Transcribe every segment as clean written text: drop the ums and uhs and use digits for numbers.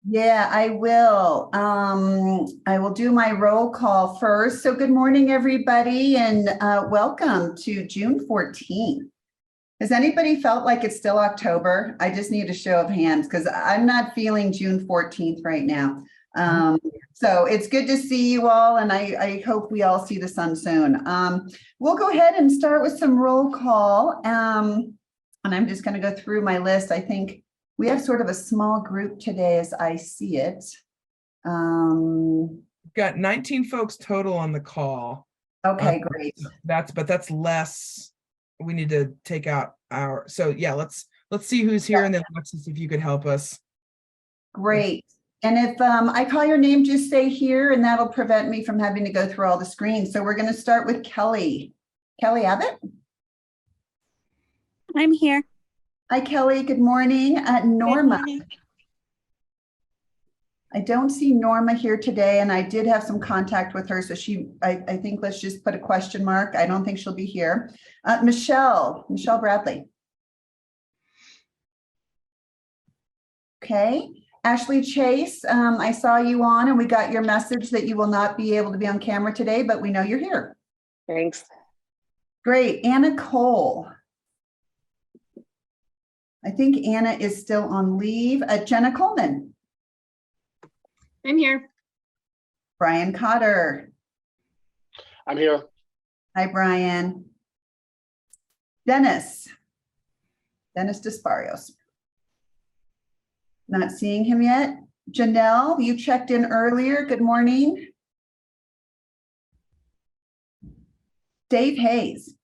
Yeah, I will. I will do my roll call first. So good morning, everybody, and welcome to June 14th. Has anybody felt like it's still October? I just need a show of hands because I'm not feeling June 14th right now. So it's good to see you all, and I hope we all see the sun soon. We'll go ahead and start with some roll call. And I'm just going to go through my list. I think we have sort of a small group today as I see it. We've got 19 folks total on the call. Okay, great. That's less. We need to take out our, so yeah, let's see who's here, and then Alexis, if you could help us. Great. And if I call your name, just say here, and that'll prevent me from having to go through all the screens. So we're going to start with Kelly. Kelly Abbott? I'm here. Hi, Kelly. Good morning. Norma. Good morning. I don't see Norma here today, and I did have some contact with her. So I think let's just put a question mark. I don't think she'll be here. Michelle Bradley. Okay. Ashley Chase, I saw you on, and we got your message that you will not be able to be on camera today, but we know you're here. Thanks. Great. Anna Cole. I think Anna is still on leave. Jenna Coleman. I'm here. Brian Cotter. I'm here. Hi, Brian. Dennis Desparios. Not seeing him yet. Janelle, you checked in earlier. Good morning. Dave Hayes.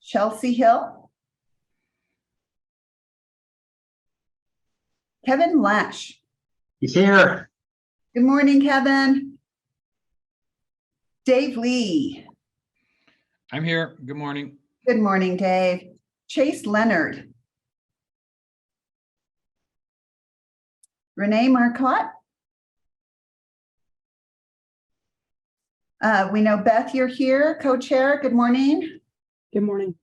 Chelsea Hill. Kevin Lash. He's here. Good morning, Kevin. Dave Lee. I'm here. Good morning. Good morning, Dave. Chase Leonard. Renee Marcotte. We know Beth, you're here, co-chair. Good morning. Good morning.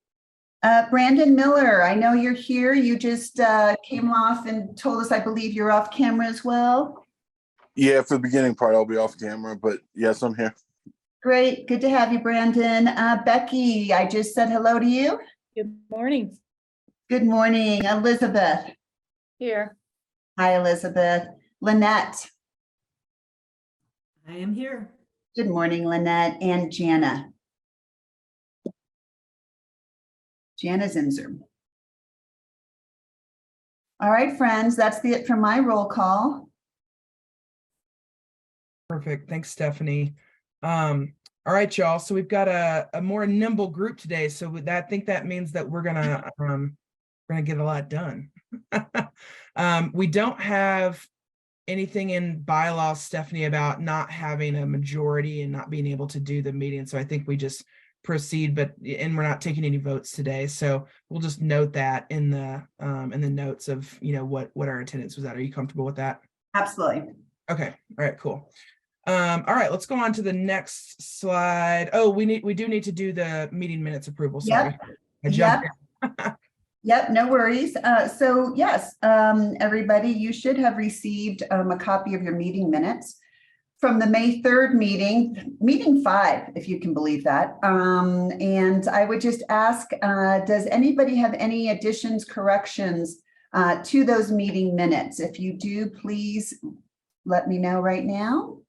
Brandon Miller, I know you're here. You just came off and told us, I believe you're off camera as well. Yeah, for the beginning part, I'll be off camera, but yes, I'm here. Great. Good to have you, Brandon. Becky, I just said hello to you. Good morning. Good morning. Elizabeth. Here. Hi, Elizabeth. Lynette. I am here. Good morning, Lynette. And Jana. Jana Zinzer. All right, friends, that's it for my roll call. Perfect. Thanks, Stephanie. All right, y'all. So we've got a more nimble group today. So with that, I think that means that we're gonna get a lot done. We don't have anything in bylaws, Stephanie, about not having a majority and not being able to do the meeting. So I think we just proceed, and we're not taking any votes today. So we'll just note that in the notes of what our attendance was at. Are you comfortable with that? Absolutely. Okay. All right, cool. All right, let's go on to the next slide. Oh, we do need to do the meeting minutes approval. Sorry. Yep. I jumped in. Yep, no worries. So yes, everybody, you should have received a copy of your meeting minutes from the May 3rd meeting 5, if you can believe that. And I would just ask, does anybody have any additions, corrections to those meeting minutes? If you do, please let me know right now.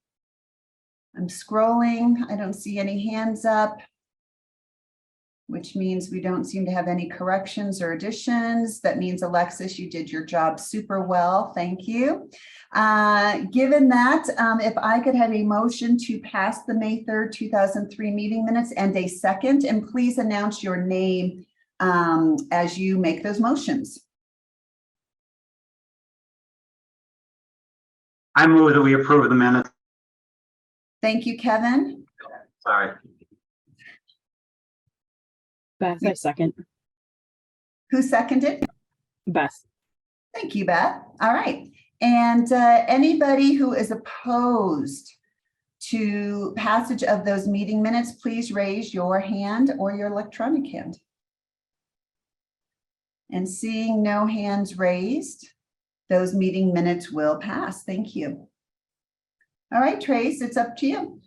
I'm scrolling. I don't see any hands up, which means we don't seem to have any corrections or additions. That means, Alexis, you did your job super well. Thank you. Given that, if I could have a motion to pass the May 3rd, 2003 meeting minutes and a second, and please announce your name as you make those motions. I move that we approve the minutes. Thank you, Kevin. Sorry. Beth, I second. Who seconded? Beth. Thank you, Beth. All right. And anybody who is opposed to passage of those meeting minutes, please raise your hand or your electronic hand. And seeing no hands raised, those meeting minutes will pass. Thank you. All right, Trace, it's up to you.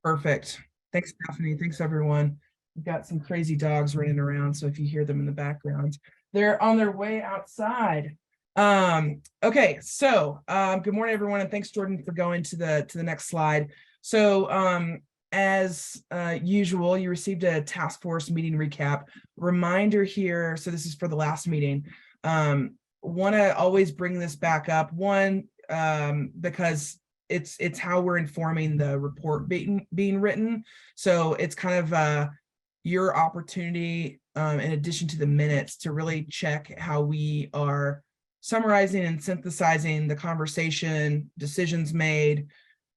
Perfect. Thanks, Stephanie. Thanks, everyone. We've got some crazy dogs running around, so if you hear them in the background, they're on their way outside. Okay, so good morning, everyone, and thanks, Jordan, for going to the next slide. So as usual, you received a task force meeting recap. Reminder here, so this is for the last meeting. Want to always bring this back up. One, because it's how we're informing the report being written. So it's kind of your opportunity, in addition to the minutes, to really check how we are summarizing and synthesizing the conversation, decisions made,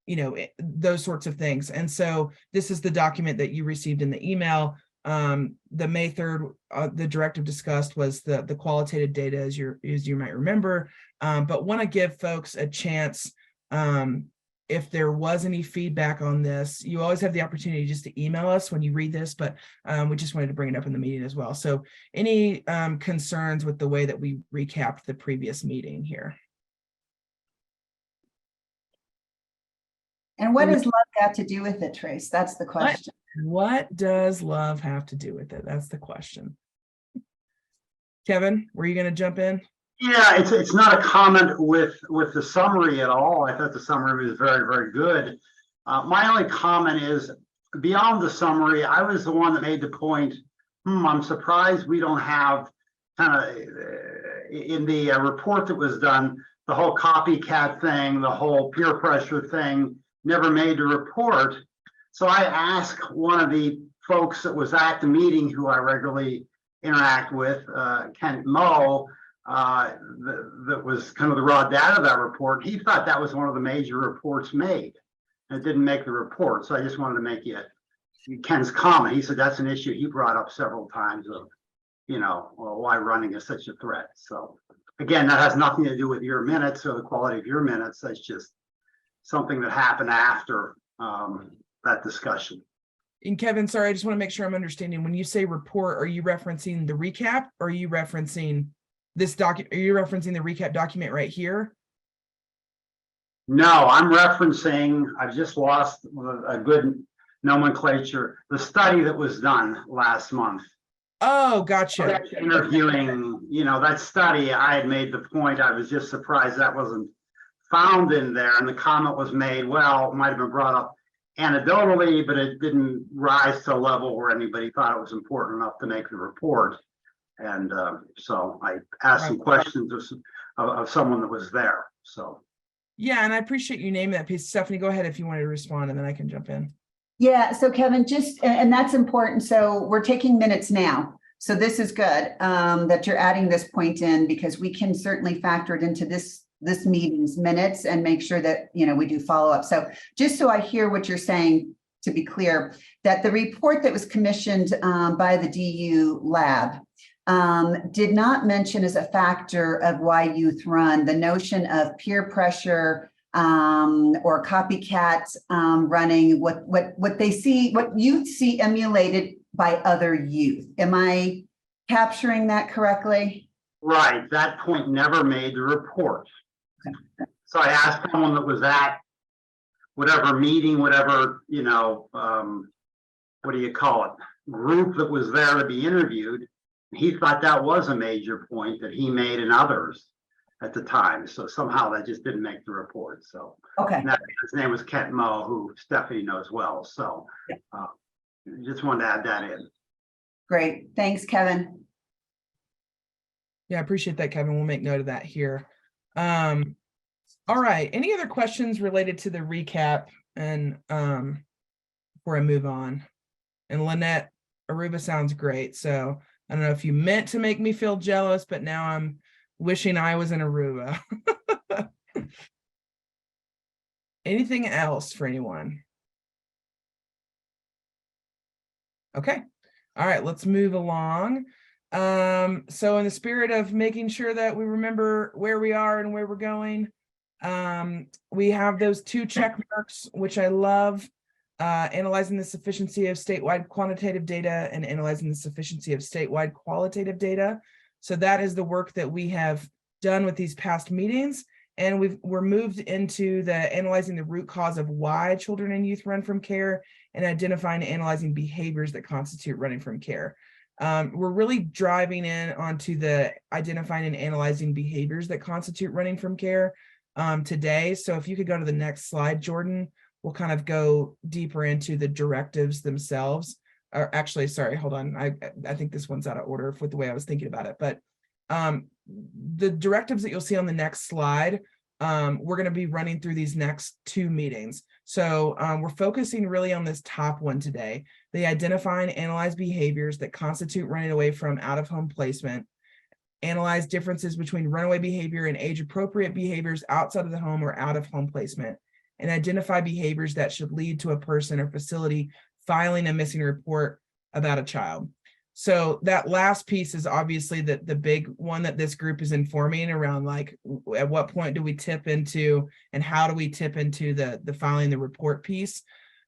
you know, those sorts of things. And so this is the document that you received in the email. The May 3rd, the directive discussed was the qualitative data, as you might remember, but want to give folks a chance. If there was any feedback on this, you always have the opportunity just to email us when you read this, but we just wanted to bring it up in the meeting as well. So any concerns with the way that we recapped the previous meeting here? And what does love got to do with it, Trace? That's the question. What does love have to do with it? That's the question. Kevin, were you going to jump in? Yeah, it's not a comment with the summary at all. I thought the summary was very, very good. My only comment is, beyond the summary, I was the one that made the point, I'm surprised we don't have kind of in the report that was done, the whole copycat thing, the whole peer pressure thing never made the report. So I asked one of the folks that was at the meeting, who I regularly interact with, Kent Moe, that was kind of the raw data of that report. He thought that was one of the major reports made. And it didn't make the report. So I just wanted to make Ken's comment. He said that's an issue he brought up several times of, you know, well, why running is such a threat. So again, that has nothing to do with your minutes or the quality of your minutes. That's just something that happened after that discussion. And Kevin, sorry, I just want to make sure I'm understanding. When you say report, are you referencing the recap, or are you referencing this document? Are you referencing the recap document right here? No, I'm referencing, I've just lost a good nomenclature, the study that was done last month. Oh, gotcha. Interviewing, you know, that study, I had made the point, I was just surprised that wasn't found in there. And the comment was made, well, it might have been brought up anecdotally, but it didn't rise to a level where anybody thought it was important enough to make the report. And so I asked some questions of someone that was there. So yeah, and I appreciate you naming that piece. Stephanie, go ahead if you wanted to respond, and then I can jump in. Yeah, so Kevin, and that's important. So we're taking minutes now. So this is good that you're adding this point in, because we can certainly factor it into this meeting's minutes and make sure that, you know, we do follow up. So just so I hear what you're saying, to be clear, that the report that was commissioned by the DU lab did not mention as a factor of why youth run the notion of peer pressure or copycats running what they see, what youth see emulated by other youth. Am I capturing that correctly? right, that point never made the report. Okay. So I asked someone that was at whatever meeting, whatever, you know, what do you call it, group that was there to be interviewed. He thought that was a major point that he made and others at the time. So somehow that just didn't make the report. So okay, his name was Kent Moe, who Stephanie knows well. So just wanted to add that in. great. Thanks, Kevin. Yeah, I appreciate that, Kevin. We'll make note of that here. All right. Any other questions related to the recap? And before I move on, and Lynette, Aruba sounds great. So I don't know if you meant to make me feel jealous, but now I'm wishing I was in Aruba. Anything else for anyone? Okay. All right, let's move along. So in the spirit of making sure that we remember where we are and where we're going, we have those 2 check marks, which I love. analyzing the sufficiency of statewide quantitative data and analyzing the sufficiency of statewide qualitative data. So that is the work that we have done with these past meetings. And we're moved into the analyzing the root cause of why children and youth run from care and identifying and analyzing behaviors that constitute running from care. We're really driving in onto the identifying and analyzing behaviors that constitute running from care today. So if you could go to the next slide, Jordan, we'll kind of go deeper into the directives themselves. Or actually, sorry, hold on. I think this one's out of order with the way I was thinking about it. But the directives that you'll see on the next slide, we're going to be running through these next 2 meetings. So we're focusing really on this top one today. They identify and analyze behaviors that constitute running away from out-of-home placement, analyze differences between runaway behavior and age-appropriate behaviors outside of the home or out-of-home placement, and identify behaviors that should lead to a person or facility filing a missing report about a child. So that last piece is obviously the big one that this group is informing around, like at what point do we tip into and how do we tip into the filing the report piece.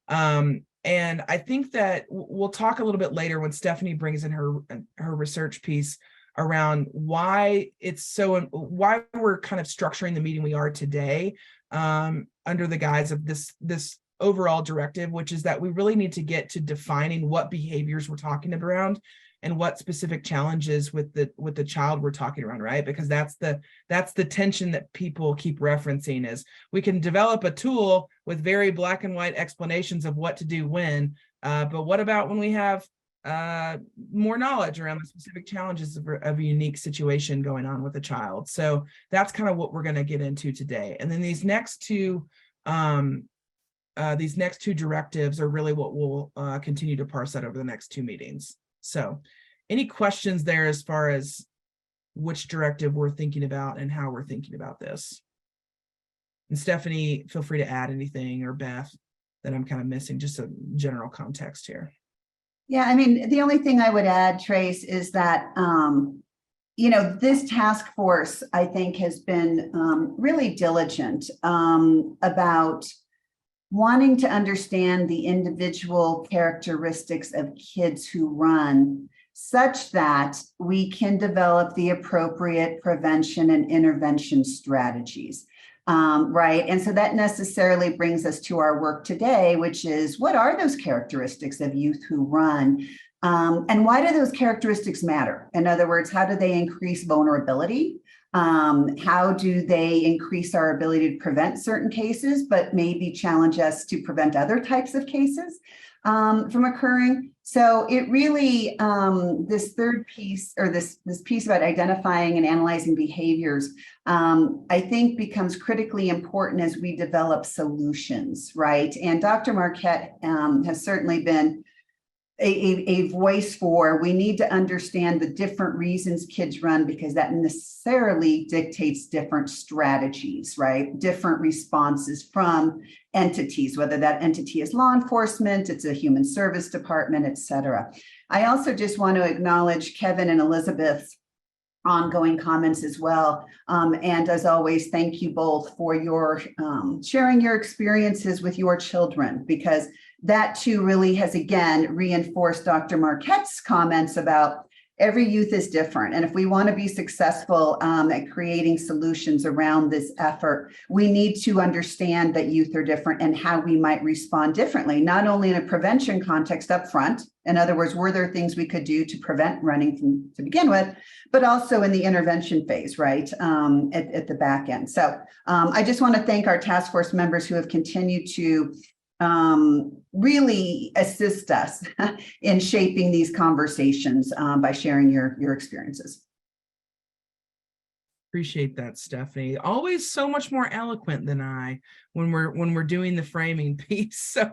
And I think that we'll talk a little bit later when Stephanie brings in her research piece around why why we're kind of structuring the meeting we are today under the guise of this overall directive, which is that we really need to get to defining what behaviors we're talking around and what specific challenges with the child we're talking around, right? Because that's the tension that people keep referencing is we can develop a tool with very black and white explanations of what to do when, but what about when we have more knowledge around the specific challenges of a unique situation going on with a child? So that's kind of what we're going to get into today. And then these next two directives are really what we'll continue to parse out over the next 2 meetings. So any questions there as far as which directive we're thinking about and how we're thinking about this? And Stephanie, feel free to add anything, or Beth, that I'm kind of missing, just a general context here. Yeah, I mean, the only thing I would add, Trace, is that, this task force, I think, has been really diligent about wanting to understand the individual characteristics of kids who run such that we can develop the appropriate prevention and intervention strategies. Right. And so that necessarily brings us to our work today, which is what are those characteristics of youth who run? And why do those characteristics matter? In other words, how do they increase vulnerability? How do they increase our ability to prevent certain cases, but maybe challenge us to prevent other types of cases from occurring? So it really, this third piece, or this piece about identifying and analyzing behaviors, I think becomes critically important as we develop solutions, right? And Dr. Marquette has certainly been a voice for, we need to understand the different reasons kids run, because that necessarily dictates different strategies, right? Different responses from entities, whether that entity is law enforcement, it's a human service department, et cetera. I also just want to acknowledge Kevin and Elizabeth's ongoing comments as well. And as always, thank you both for your sharing your experiences with your children, because that too really has again reinforced Dr. Marquette's comments about every youth is different. And if we want to be successful at creating solutions around this effort, we need to understand that youth are different and how we might respond differently, not only in a prevention context up front. In other words, were there things we could do to prevent running to begin with, but also in the intervention phase, right, at the back end. So I just want to thank our task force members who have continued to really assist us in shaping these conversations by sharing your experiences. Appreciate that, Stephanie. Always so much more eloquent than I when we're doing the framing piece. So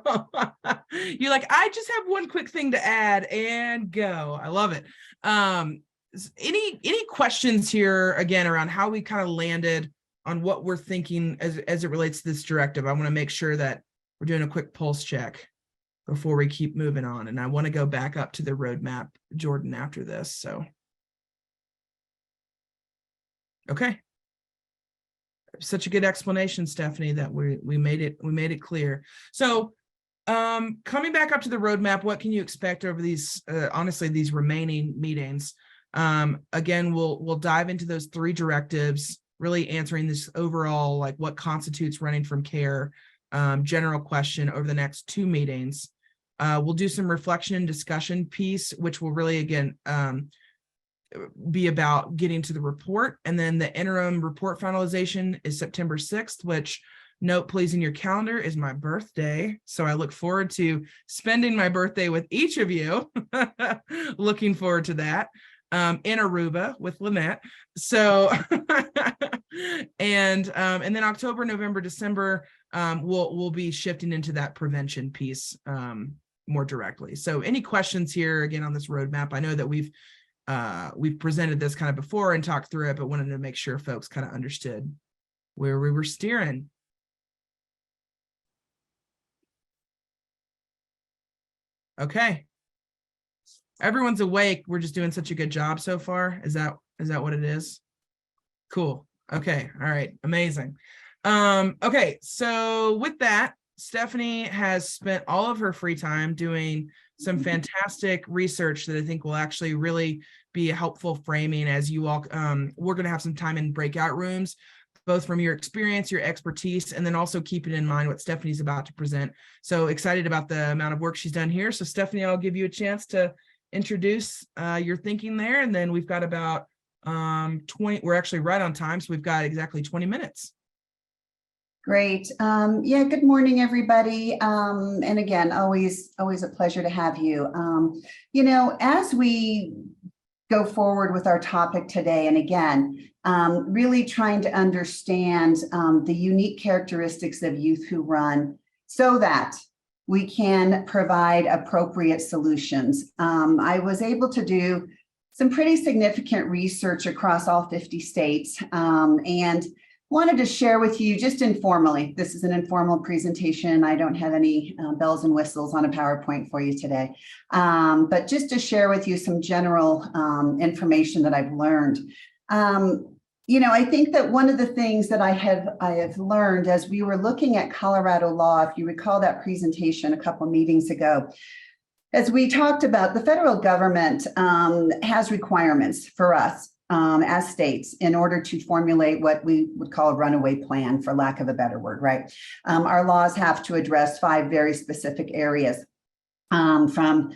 you're like, I just have one quick thing to add and go. I love it. Any questions here again around how we kind of landed on what we're thinking as it relates to this directive? I want to make sure that we're doing a quick pulse check before we keep moving on. And I want to go back up to the roadmap, Jordan, after this. So, okay. Such a good explanation, Stephanie, that we made it clear. So Coming back up to the roadmap, what can you expect over these, honestly, these remaining meetings? Again, we'll dive into those 3 directives, really answering this overall, like what constitutes running from care, general question over the next 2 meetings. We'll do some reflection and discussion piece, which will really, again, be about getting to the report. And then the interim report finalization is September 6th, which, note please in your calendar, is my birthday. So I look forward to spending my birthday with each of you. Looking forward to that. In Aruba with Lynette. So, and then October, November, December, we'll be shifting into that prevention piece more directly. So any questions here again on this roadmap? I know that we've presented this kind of before and talked through it, but wanted to make sure folks kind of understood where we were steering. Okay. Everyone's awake. We're just doing such a good job so far. Is that what it is? Cool. Okay. All right. Amazing. Okay. So with that, Stephanie has spent all of her free time doing some fantastic research that I think will actually really be a helpful framing as you all, we're going to have some time in breakout rooms, both from your experience, your expertise, and then also keeping in mind what Stephanie's about to present. So excited about the amount of work she's done here. So Stephanie, I'll give you a chance to introduce your thinking there. And then we've got about 20, we're actually right on time. So we've got exactly 20 minutes. Great. Yeah, good morning, everybody. And again, always a pleasure to have you. As we go forward with our topic today, and again, really trying to understand the unique characteristics of youth who run so that we can provide appropriate solutions. I was able to do some pretty significant research across all 50 states and wanted to share with you just informally. This is an informal presentation. I don't have any bells and whistles on a PowerPoint for you today, but just to share with you some general information that I've learned. I think that one of the things that I have learned as we were looking at Colorado law, if you recall that presentation a couple of meetings ago, as we talked about, the federal government has requirements for us as states in order to formulate what we would call a runaway plan, for lack of a better word, right? Our laws have to address 5 very specific areas from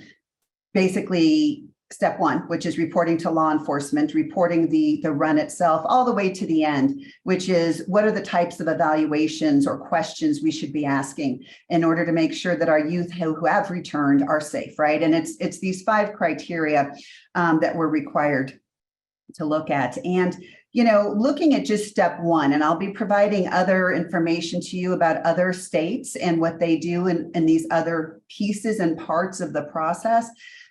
basically step 1, which is reporting to law enforcement, reporting the run itself, all the way to the end, which is what are the types of evaluations or questions we should be asking in order to make sure that our youth who have returned are safe, right? And it's these 5 criteria that we're required to look at. And looking at just step 1, and I'll be providing other information to you about other states and what they do in these other pieces and parts of the process.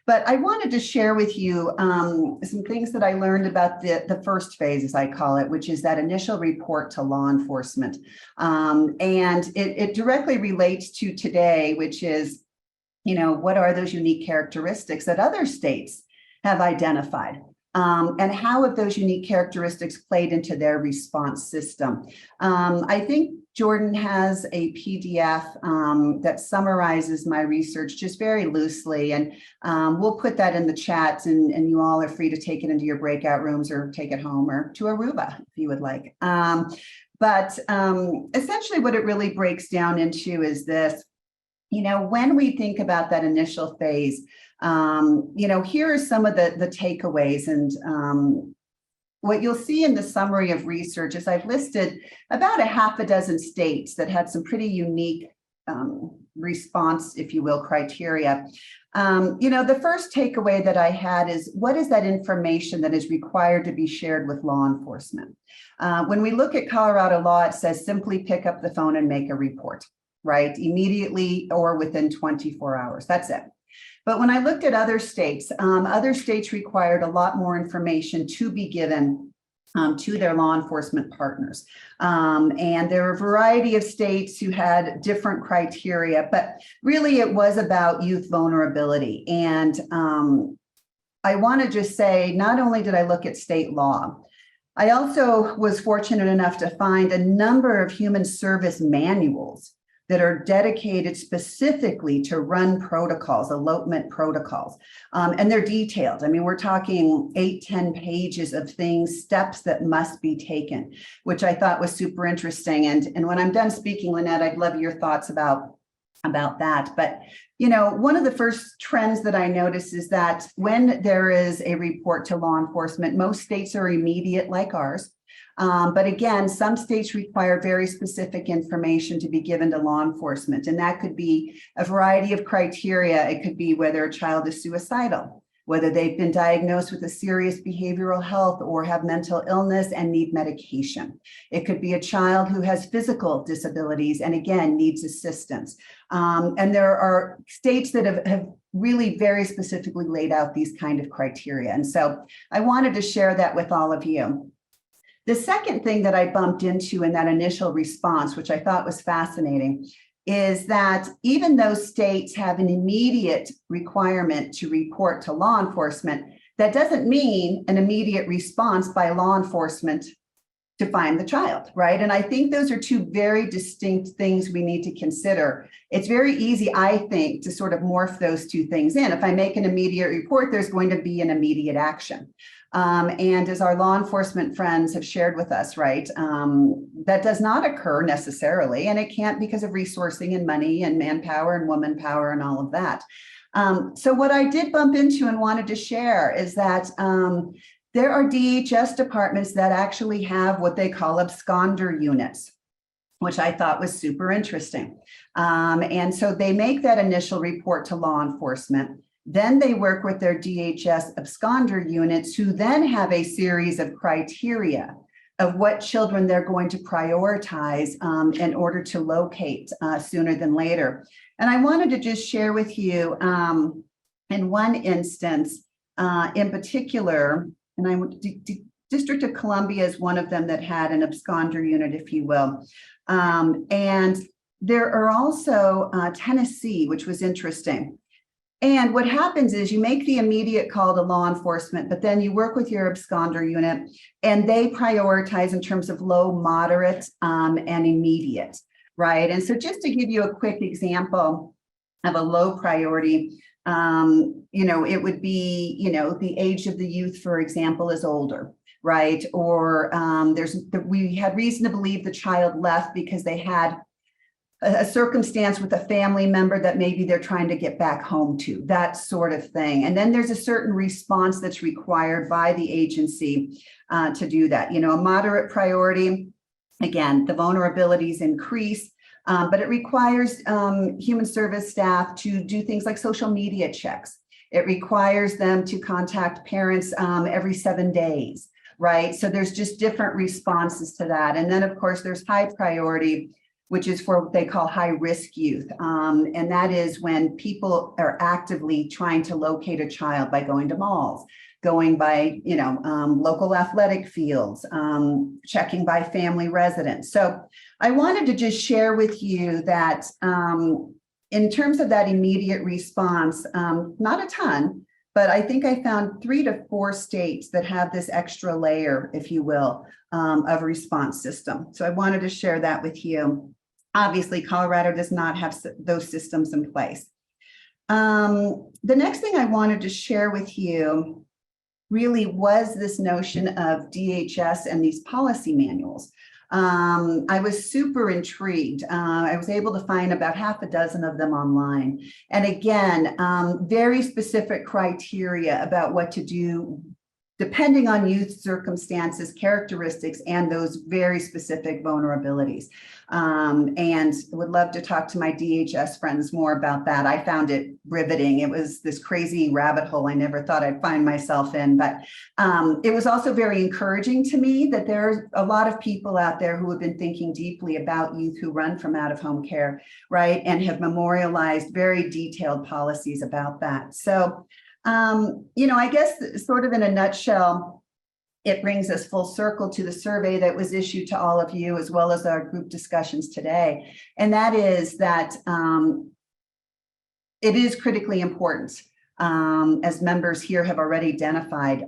But I wanted to share with you some things that I learned about the first phase, as I call it, which is that initial report to law enforcement. And it directly relates to today, which is, what are those unique characteristics that other states have identified? And how have those unique characteristics played into their response system? I think Jordan has a PDF that summarizes my research just very loosely, and we'll put that in the chat, and you all are free to take it into your breakout rooms or take it home or to Aruba if you would like. But essentially what it really breaks down into is this. When we think about that initial phase, here are some of the takeaways. And what you'll see in the summary of research is I've listed about a half a dozen states that had some pretty unique response, if you will, criteria. The first takeaway that I had is, what is that information that is required to be shared with law enforcement? When we look at Colorado law, it says simply pick up the phone and make a report, right? Immediately or within 24 hours. That's it. But when I looked at other states required a lot more information to be given to their law enforcement partners. And there are a variety of states who had different criteria, but really it was about youth vulnerability. And I want to just say, not only did I look at state law, I also was fortunate enough to find a number of human service manuals that are dedicated specifically to run protocols, elopement protocols. And they're detailed. I mean, we're talking 8-10 pages of things, steps that must be taken, which I thought was super interesting. And when I'm done speaking, Lynette, I'd love your thoughts about that. But, you know, one of the first trends that I notice is that when there is a report to law enforcement, most states are immediate like ours. But again, some states require very specific information to be given to law enforcement, and that could be a variety of criteria. It could be whether a child is suicidal, whether they've been diagnosed with a serious behavioral health or have mental illness and need medication. It could be a child who has physical disabilities and again, needs assistance. And there are states that have really very specifically laid out these kind of criteria. And so I wanted to share that with all of you. The second thing that I bumped into in that initial response, which I thought was fascinating, is that even though states have an immediate requirement to report to law enforcement, that doesn't mean an immediate response by law enforcement to find the child, right? And I think those are two very distinct things we need to consider. It's very easy, I think, to sort of morph those two things in. If I make an immediate report, there's going to be an immediate action. And as our law enforcement friends have shared with us, right, that does not occur necessarily, and it can't because of resourcing and money and manpower and woman power and all of that. So what I did bump into and wanted to share is that there are DHS departments that actually have what they call absconder units, which I thought was super interesting. And so they make that initial report to law enforcement. Then they work with their DHS absconder units, who then have a series of criteria of what children they're going to prioritize in order to locate sooner than later. And I wanted to just share with you in one instance in particular, and District of Columbia is one of them that had an absconder unit, if you will. And there are also Tennessee, which was interesting. And what happens is you make the immediate call to law enforcement, but then you work with your absconder unit and they prioritize in terms of low, moderate, and immediate, right? And so just to give you a quick example of a low priority, you know, it would be, you know, the age of the youth, for example, is older, right? Or we had reason to believe the child left because they had a circumstance with a family member that maybe they're trying to get back home to, that sort of thing. And then there's a certain response that's required by the agency to do that. You know, a moderate priority, again, the vulnerabilities increase, but it requires human service staff to do things like social media checks. It requires them to contact parents every 7 days, right? So there's just different responses to that. And then of course there's high priority, which is for what they call high risk youth. And that is when people are actively trying to locate a child by going to malls, going by, you know, local athletic fields, checking by family residents. So I wanted to just share with you that in terms of that immediate response, not a ton, but I think I found 3 to 4 states that have this extra layer, if you will, of response system. So I wanted to share that with you. Obviously, Colorado does not have those systems in place. The next thing I wanted to share with you really was this notion of DHS and these policy manuals. I was super intrigued. I was able to find about half a dozen of them online. And again, very specific criteria about what to do depending on youth circumstances, characteristics, and those very specific vulnerabilities. And would love to talk to my DHS friends more about that. I found it riveting. It was this crazy rabbit hole I never thought I'd find myself in, but it was also very encouraging to me that there's a lot of people out there who have been thinking deeply about youth who run from out-of-home care, right? And have memorialized very detailed policies about that. So, you know, I guess sort of in a nutshell, it brings us full circle to the survey that was issued to all of you, as well as our group discussions today. And that is that it is critically important as members here have already identified,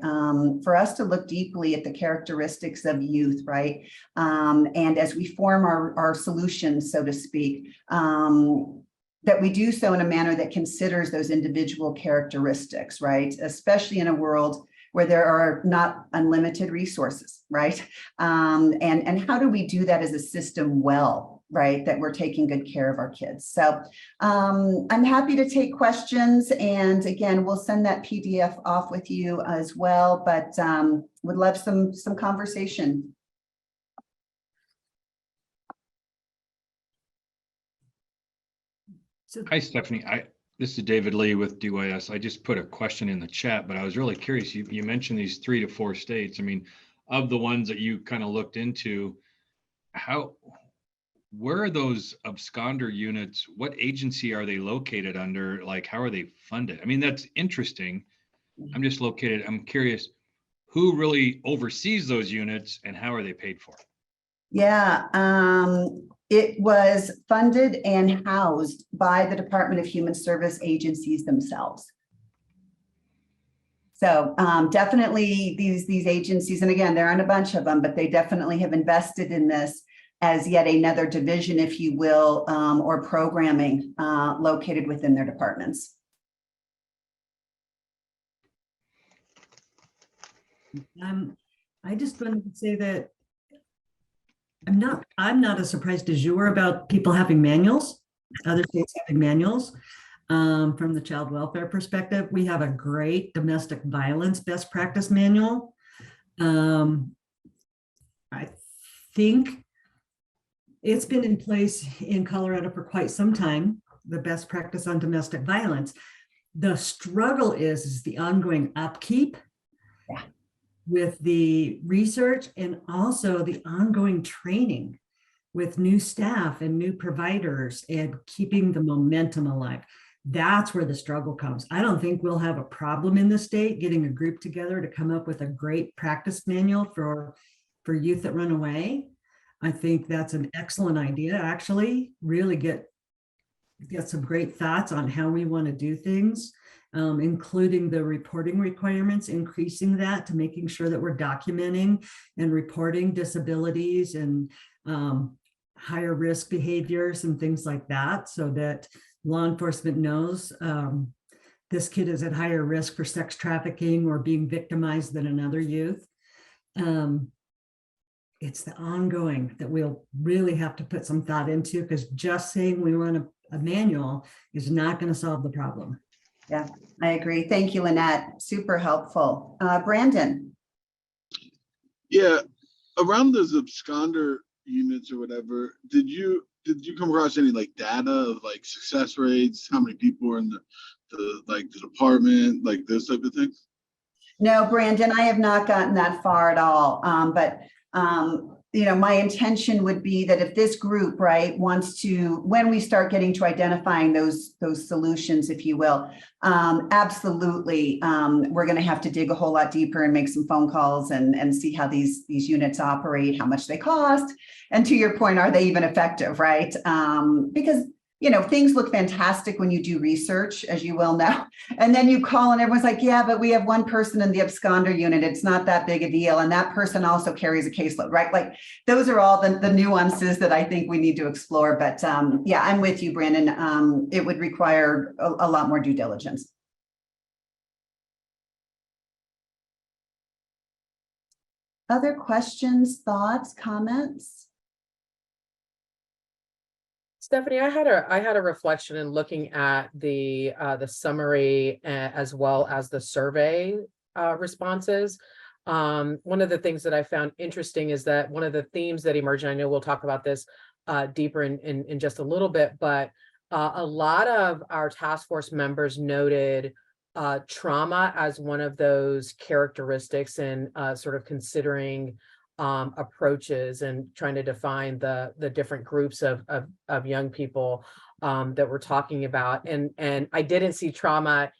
for us to look deeply at the characteristics of youth, right? And as we form our solutions, so to speak, that we do so in a manner that considers those individual characteristics, right? Especially in a world where there are not unlimited resources, right? And how do we do that as a system well, right? That we're taking good care of our kids. So I'm happy to take questions. And again, we'll send that PDF off with you as well, but would love some conversation. So Hi, Stephanie. This is David Lee with DYS. I just put a question in the chat, but I was really curious. You mentioned these 3 to 4 states. I mean, of the ones that you kind of looked into, where are those absconder units? What agency are they located under? Like, how are they funded? I mean, that's interesting. I'm curious, who really oversees those units and how are they paid for? Yeah, it was funded and housed by the Department of Human Service agencies themselves. So definitely these agencies, and again, there aren't a bunch of them, but they definitely have invested in this as yet another division, if you will, or programming located within their departments. I just wanted to say that I'm not as surprised as you were about people having manuals, other states having manuals. From the child welfare perspective, we have a great domestic violence best practice manual. I think it's been in place in Colorado for quite some time, the best practice on domestic violence. The struggle is the ongoing upkeep. Yeah. With the research and also the ongoing training with new staff and new providers and keeping the momentum alive. That's where the struggle comes. I don't think we'll have a problem in the state getting a group together to come up with a great practice manual for youth that run away. I think that's an excellent idea, actually. Really get some great thoughts on how we want to do things. Including the reporting requirements, increasing that to making sure that we're documenting and reporting disabilities and higher risk behaviors and things like that, so that law enforcement knows this kid is at higher risk for sex trafficking or being victimized than another youth. It's the ongoing that we'll really have to put some thought into, because just saying we run a manual is not going to solve the problem. Yeah, I agree. Thank you, Lynette. Super helpful. Brandon. Yeah, around those absconder units or whatever, did you come across any like data of like success rates, how many people are in the department, like those type of things? No, Brandon, I have not gotten that far at all. But you know, my intention would be that if this group, right, wants to, when we start getting to identifying those solutions, if you will, absolutely, we're going to have to dig a whole lot deeper and make some phone calls and see how these units operate, how much they cost, and to your point, are they even effective, right? Because you know, things look fantastic when you do research, as you well know, and then you call and everyone's like, yeah, but we have one person in the absconder unit. It's not that big a deal. And that person also carries a caseload, right? Like those are all the nuances that I think we need to explore. But yeah, I'm with you, Brandon. It would require a lot more due diligence. Other questions, thoughts, comments? Stephanie, I had a reflection in looking at the summary as well as the survey responses. One of the things that I found interesting is that one of the themes that emerged, and I know we'll talk about this deeper in just a little bit, but a lot of our task force members noted trauma as one of those characteristics in sort of considering approaches and trying to define the different groups of young people that we're talking about. And I didn't see trauma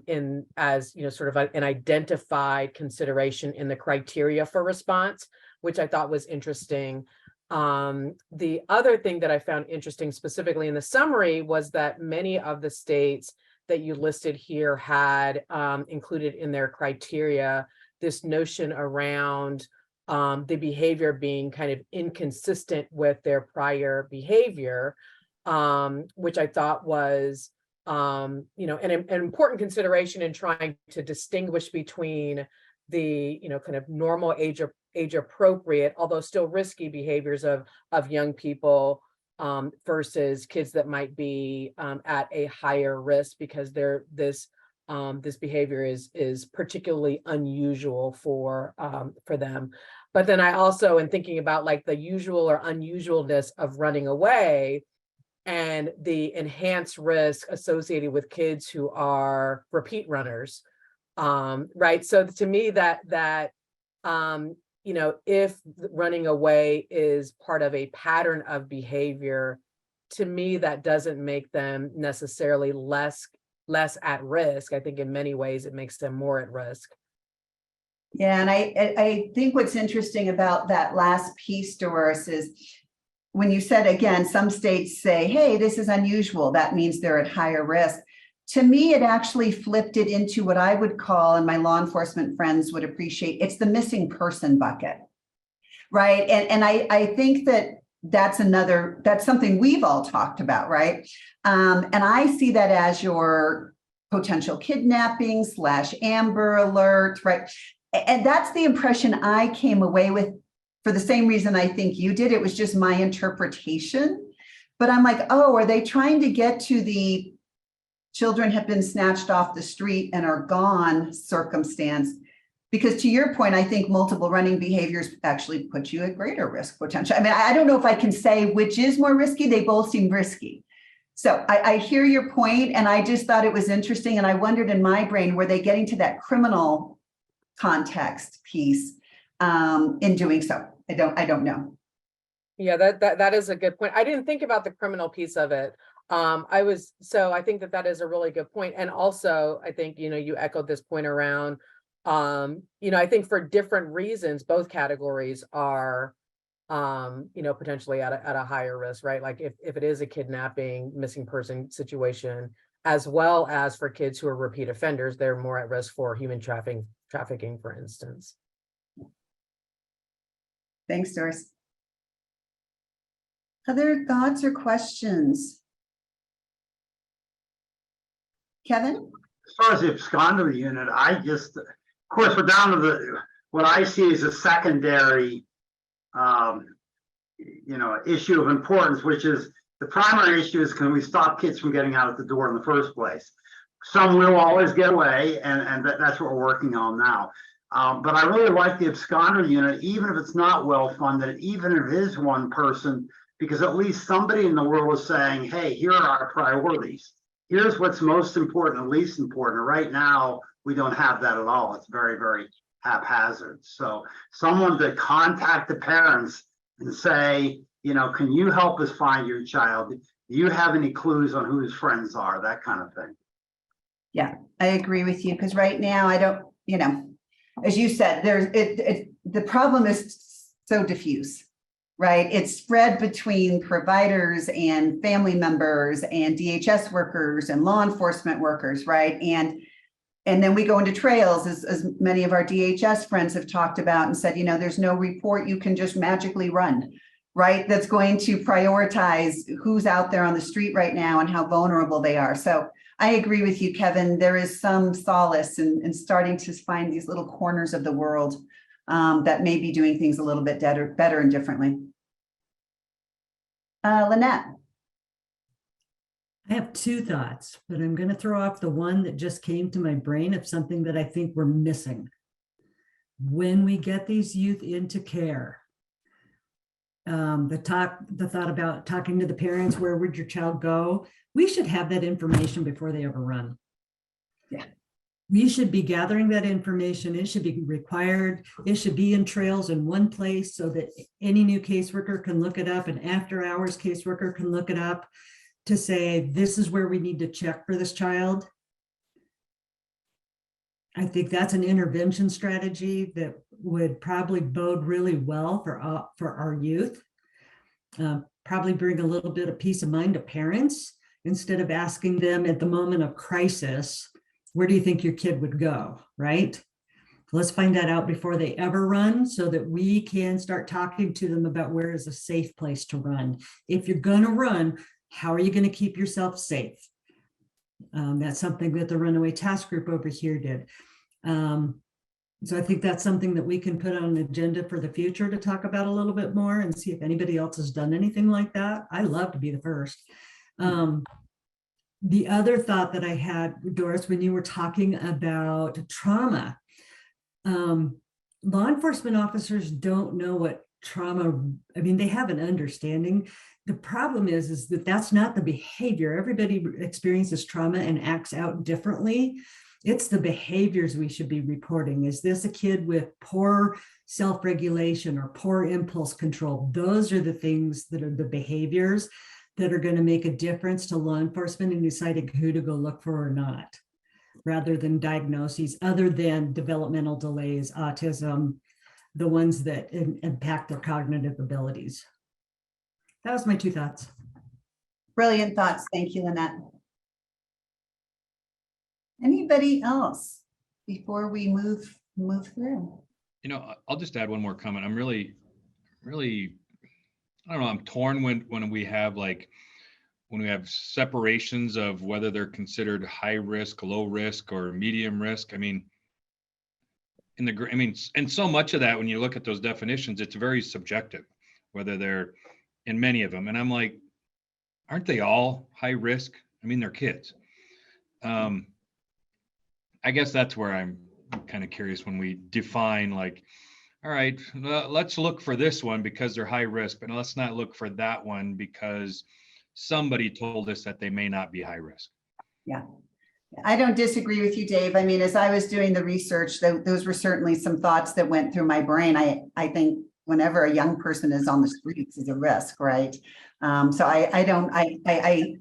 in as, you know, sort of an identified consideration in the criteria for response, which I thought was interesting. The other thing that I found interesting specifically in the summary was that many of the states that you listed here had included in their criteria this notion around the behavior being kind of inconsistent with their prior behavior, which I thought was, an important consideration in trying to distinguish between the, kind of normal age appropriate, although still risky behaviors of young people versus kids that might be at a higher risk because this behavior is particularly unusual for them. But then I also, in thinking about like the usual or unusualness of running away and the enhanced risk associated with kids who are repeat runners, right? So to me, that if running away is part of a pattern of behavior, to me, that doesn't make them necessarily less at risk. I think in many ways it makes them more at risk. Yeah, and I think what's interesting about that last piece, Doris, is when you said, again, some states say, hey, this is unusual, that means they're at higher risk. To me, it actually flipped it into what I would call, and my law enforcement friends would appreciate, it's the missing person bucket, right? And I think that's something we've all talked about, right? And I see that as your potential kidnapping / Amber Alert, right? And that's the impression I came away with for the same reason I think you did. It was just my interpretation. But I'm like, oh, are they trying to get to the children have been snatched off the street and are gone circumstance? Because to your point, I think multiple running behaviors actually put you at greater risk potential. I mean, I don't know if I can say which is more risky. They both seem risky. So I hear your point, and I just thought it was interesting. And I wondered in my brain, were they getting to that criminal context piece in doing so? I don't know. Yeah, that is a good point. I didn't think about the criminal piece of it. I think that is a really good point. And also, I think, you echoed this point around, I think for different reasons, both categories are, potentially at a higher risk, right? Like if it is a kidnapping, missing person situation, as well as for kids who are repeat offenders, they're more at risk for human trafficking, for instance. Thanks, Doris. Other thoughts or questions? Kevin? As far as the absconder unit, of course, we're down to what I see as a secondary, issue of importance, which is the primary issue is, can we stop kids from getting out of the door in the first place? Some will always get away, and that's what we're working on now. But I really like the absconder unit, even if it's not well funded, even if it is one person, because at least somebody in the world is saying, hey, here are our priorities. Here's what's most important and least important. Right now, we don't have that at all. It's very, very haphazard. So someone to contact the parents and say, can you help us find your child? Do you have any clues on who his friends are? That kind of thing. Yeah, I agree with you, because right now I don't, as you said, the problem is so diffuse, right? It's spread between providers and family members and DHS workers and law enforcement workers, right? And then we go into trails, as many of our DHS friends have talked about and said, there's no report you can just magically run, right? That's going to prioritize who's out there on the street right now and how vulnerable they are. So I agree with you, Kevin. There is some solace in starting to find these little corners of the world that may be doing things a little bit better and differently. Lynette. I have two thoughts, but I'm going to throw off the one that just came to my brain of something that I think we're missing. When we get these youth into care, the thought about talking to the parents, where would your child go? We should have that information before they ever run. Yeah. We should be gathering that information. It should be required. It should be in trails in one place so that any new caseworker can look it up, and after hours caseworker can look it up to say, this is where we need to check for this child. I think that's an intervention strategy that would probably bode really well for our youth. Probably bring a little bit of peace of mind to parents instead of asking them at the moment of crisis, where do you think your kid would go, right? Let's find that out before they ever run so that we can start talking to them about where is a safe place to run. If you're going to run, how are you going to keep yourself safe? That's something that the Runaway Task Group over here did. So I think that's something that we can put on an agenda for the future to talk about a little bit more and see if anybody else has done anything like that. I love to be the first. The other thought that I had, Doris, when you were talking about trauma, law enforcement officers don't know what trauma, I mean, they have an understanding. The problem is that that's not the behavior. Everybody experiences trauma and acts out differently. It's the behaviors we should be reporting. Is this a kid with poor self-regulation or poor impulse control? Those are the things that are the behaviors that are going to make a difference to law enforcement in deciding who to go look for or not, rather than diagnoses other than developmental delays, autism, the ones that impact their cognitive abilities. That was my 2 thoughts. Brilliant thoughts. Thank you, Lynette. Anybody else before we move through? You know, I'll just add one more comment. I'm really, I don't know, I'm torn when we have separations of whether they're considered high risk, low risk, or medium risk. I mean, and so much of that, when you look at those definitions, it's very subjective, whether they're in many of them. And I'm like, aren't they all high risk? I mean, they're kids. I guess that's where I'm kind of curious when we define like, all right, let's look for this one because they're high risk, but let's not look for that one because somebody told us that they may not be high risk. Yeah, I don't disagree with you, Dave. I mean, as I was doing the research, those were certainly some thoughts that went through my brain. I think whenever a young person is on the streets is a risk, right? So I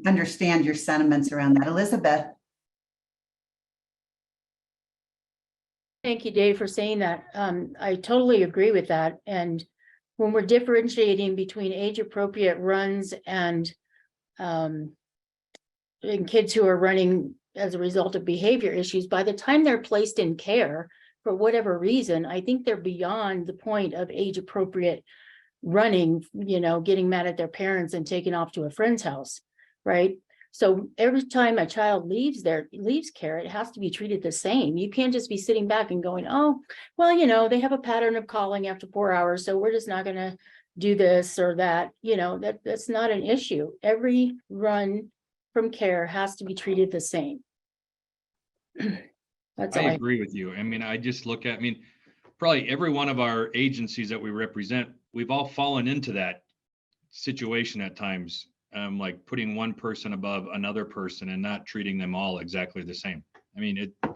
understand your sentiments around that. Elizabeth. Thank you, Dave, for saying that. I totally agree with that. And when we're differentiating between age-appropriate runs and kids who are running as a result of behavior issues, by the time they're placed in care, for whatever reason, I think they're beyond the point of age-appropriate running, you know, getting mad at their parents and taking off to a friend's house, right? So every time a child leaves care, it has to be treated the same. You can't just be sitting back and going, oh, well, you know, they have a pattern of calling after 4 hours, so we're just not going to do this or that. You know, that's not an issue. Every run from care has to be treated the same. That's all I agree with you. I mean, I just look at, probably every one of our agencies that we represent, we've all fallen into that situation at times. Like putting one person above another person and not treating them all exactly the same. I mean, I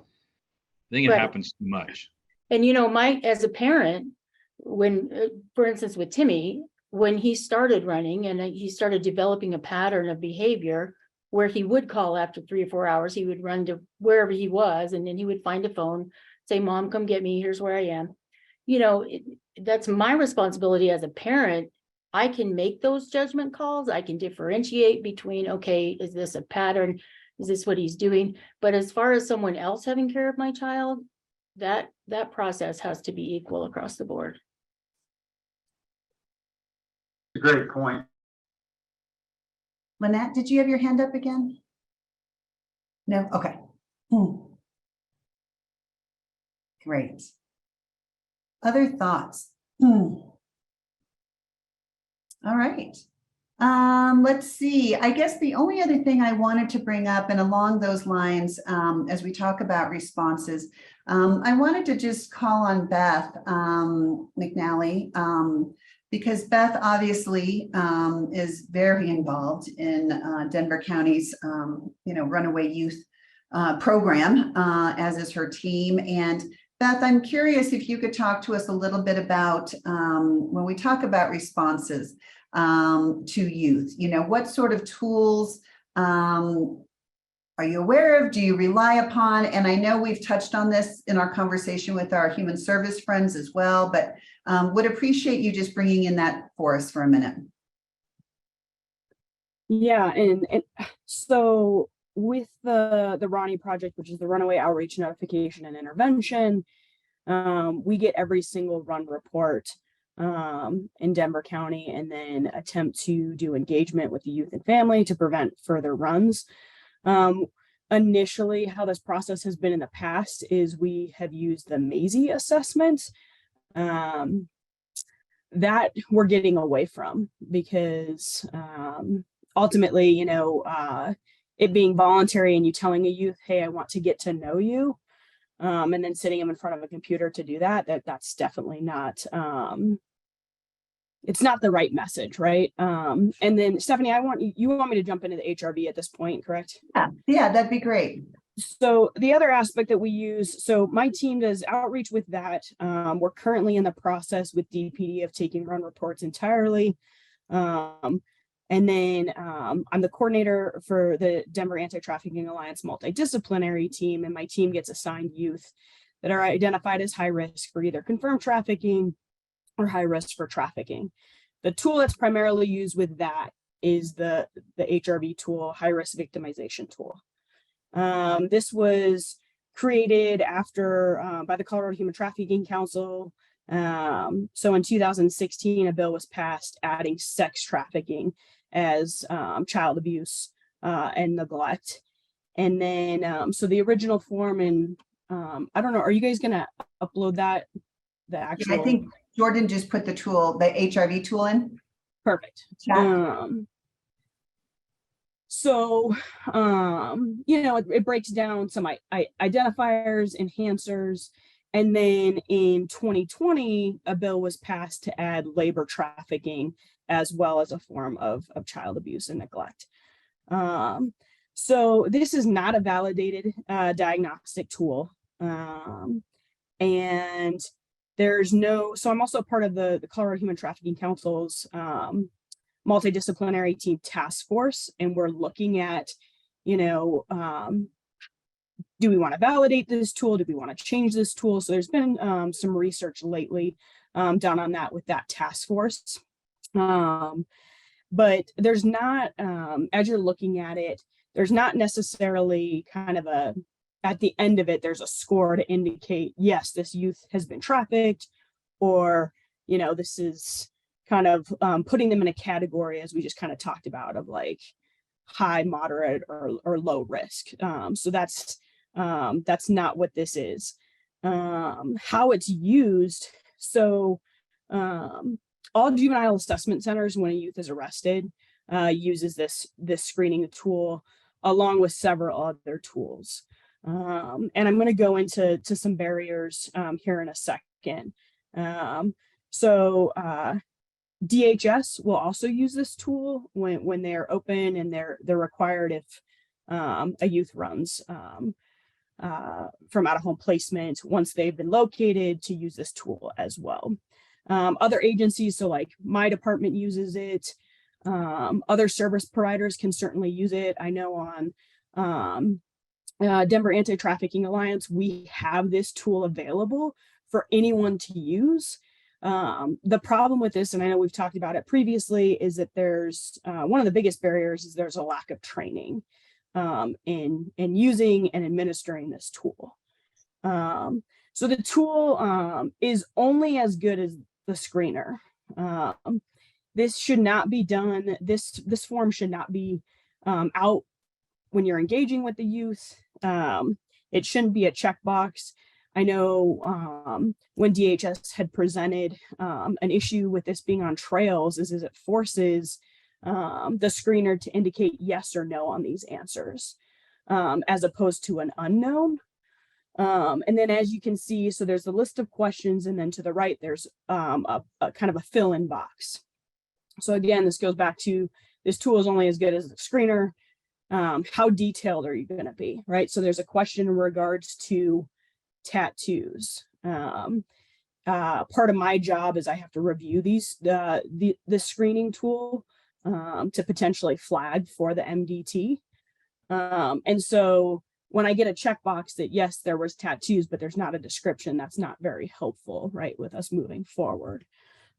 think it happens too much. And, you know, as a parent, when, for instance, with Timmy, when he started running and he started developing a pattern of behavior where he would call after 3 or 4 hours, he would run to wherever he was, and then he would find a phone, say, Mom, come get me. Here's where I am. You know, that's my responsibility as a parent. I can make those judgment calls. I can differentiate between, okay, is this a pattern? Is this what he's doing? But as far as someone else having care of my child, that process has to be equal across the board. Great point. Lynette, did you have your hand up again? No? Okay. Great. Other thoughts? All right. Let's see. I guess the only other thing I wanted to bring up, and along those lines, as we talk about responses, I wanted to just call on Beth McNally, because Beth obviously is very involved in Denver County's, runaway youth program, as is her team. And Beth, I'm curious if you could talk to us a little bit about when we talk about responses to youth, what sort of tools are you aware of? Do you rely upon? And I know we've touched on this in our conversation with our human service friends as well, but would appreciate you just bringing in that for us for a minute. Yeah, and so with the Ronnie project, which is the Runaway Outreach Notification and Intervention, we get every single run report in Denver County, and then attempt to do engagement with the youth and family to prevent further runs. Initially, how this process has been in the past is we have used the Maisie assessment. That we're getting away from because ultimately, it being voluntary and you telling a youth, hey, I want to get to know you, and then sitting them in front of a computer to do that's definitely not, it's not the right message, right? And then Stephanie, you want me to jump into the HRV at this point, correct? Yeah, that'd be great. So the other aspect that we use, so my team does outreach with that. We're currently in the process with DPD of taking run reports entirely. And then I'm the coordinator for the Denver Anti-Trafficking Alliance multidisciplinary team, and my team gets assigned youth that are identified as high risk for either confirmed trafficking or high risk for trafficking. The tool that's primarily used with that is the HRV tool, high risk victimization tool. This was created after by the Colorado Human Trafficking Council. So in 2016, a bill was passed adding sex trafficking as child abuse and neglect. And then, so the original form, and I don't know, are you guys going to upload that? The actual? I think Jordan just put the tool, the HRV tool in. Perfect. So, it breaks down some identifiers, enhancers, and then in 2020, a bill was passed to add labor trafficking as well as a form of child abuse and neglect. So this is not a validated diagnostic tool. And there's no, so I'm also part of the Colorado Human Trafficking Council's multidisciplinary team task force, and we're looking at, do we want to validate this tool? Do we want to change this tool? So there's been some research lately done on that with that task force. But there's not, as you're looking at it, there's not necessarily kind of at the end of it, there's a score to indicate, yes, this youth has been trafficked, or, this is kind of putting them in a category, as we just kind of talked about, of like high, moderate, or low risk. So that's not what this is. How it's used. So all juvenile assessment centers, when a youth is arrested, uses this screening tool along with several other tools. And I'm going to go into some barriers here in a second. So DHS will also use this tool when they're open, and they're required if a youth runs from out of home placement, once they've been located, to use this tool as well. Other agencies, so like my department uses it. Other service providers can certainly use it. I know on Denver Anti-Trafficking Alliance, we have this tool available for anyone to use. The problem with this, and I know we've talked about it previously, is that there's one of the biggest barriers is there's a lack of training in using and administering this tool. So the tool is only as good as the screener. This should not be done. This form should not be out when you're engaging with the youth. It shouldn't be a checkbox. I know when DHS had presented an issue with this being on trails is it forces the screener to indicate yes or no on these answers, as opposed to an unknown. And then, as you can see, so there's a list of questions, and then to the right, there's a kind of a fill-in box. So again, this goes back to, this tool is only as good as the screener. How detailed are you going to be, right? So there's a question in regards to tattoos. Part of my job is I have to review the screening tool to potentially flag for the MDT. And so when I get a checkbox that yes, there was tattoos, but there's not a description, that's not very helpful, right, with us moving forward.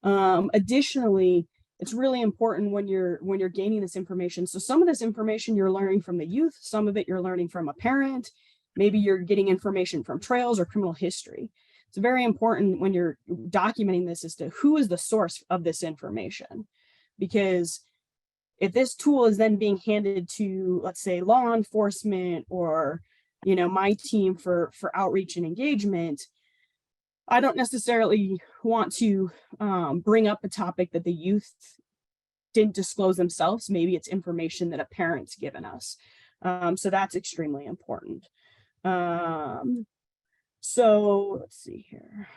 Additionally, it's really important when you're gaining this information. So some of this information you're learning from the youth, some of it you're learning from a parent, maybe you're getting information from trails or criminal history. It's very important when you're documenting this as to who is the source of this information. Because if this tool is then being handed to, let's say, law enforcement or, my team for outreach and engagement, I don't necessarily want to bring up a topic that the youth didn't disclose themselves. Maybe it's information that a parent's given us. So that's extremely important. So let's see here.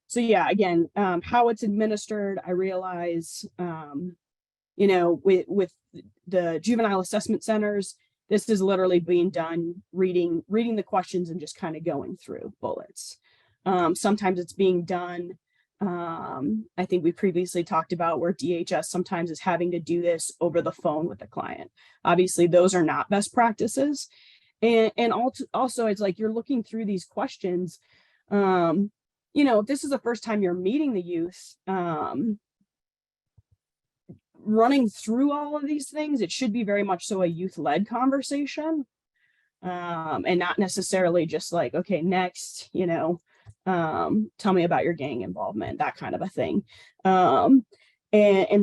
So yeah, again, how it's administered, I realize, with the juvenile assessment centers, this is literally being done, reading the questions and just kind of going through bullets. Sometimes it's being done, I think we previously talked about where DHS sometimes is having to do this over the phone with the client. Obviously, those are not best practices. And also, it's like you're looking through these questions. If this is the first time you're meeting the youth, running through all of these things, it should be very much so a youth-led conversation, and not necessarily just like, okay, next, tell me about your gang involvement, that kind of a thing. And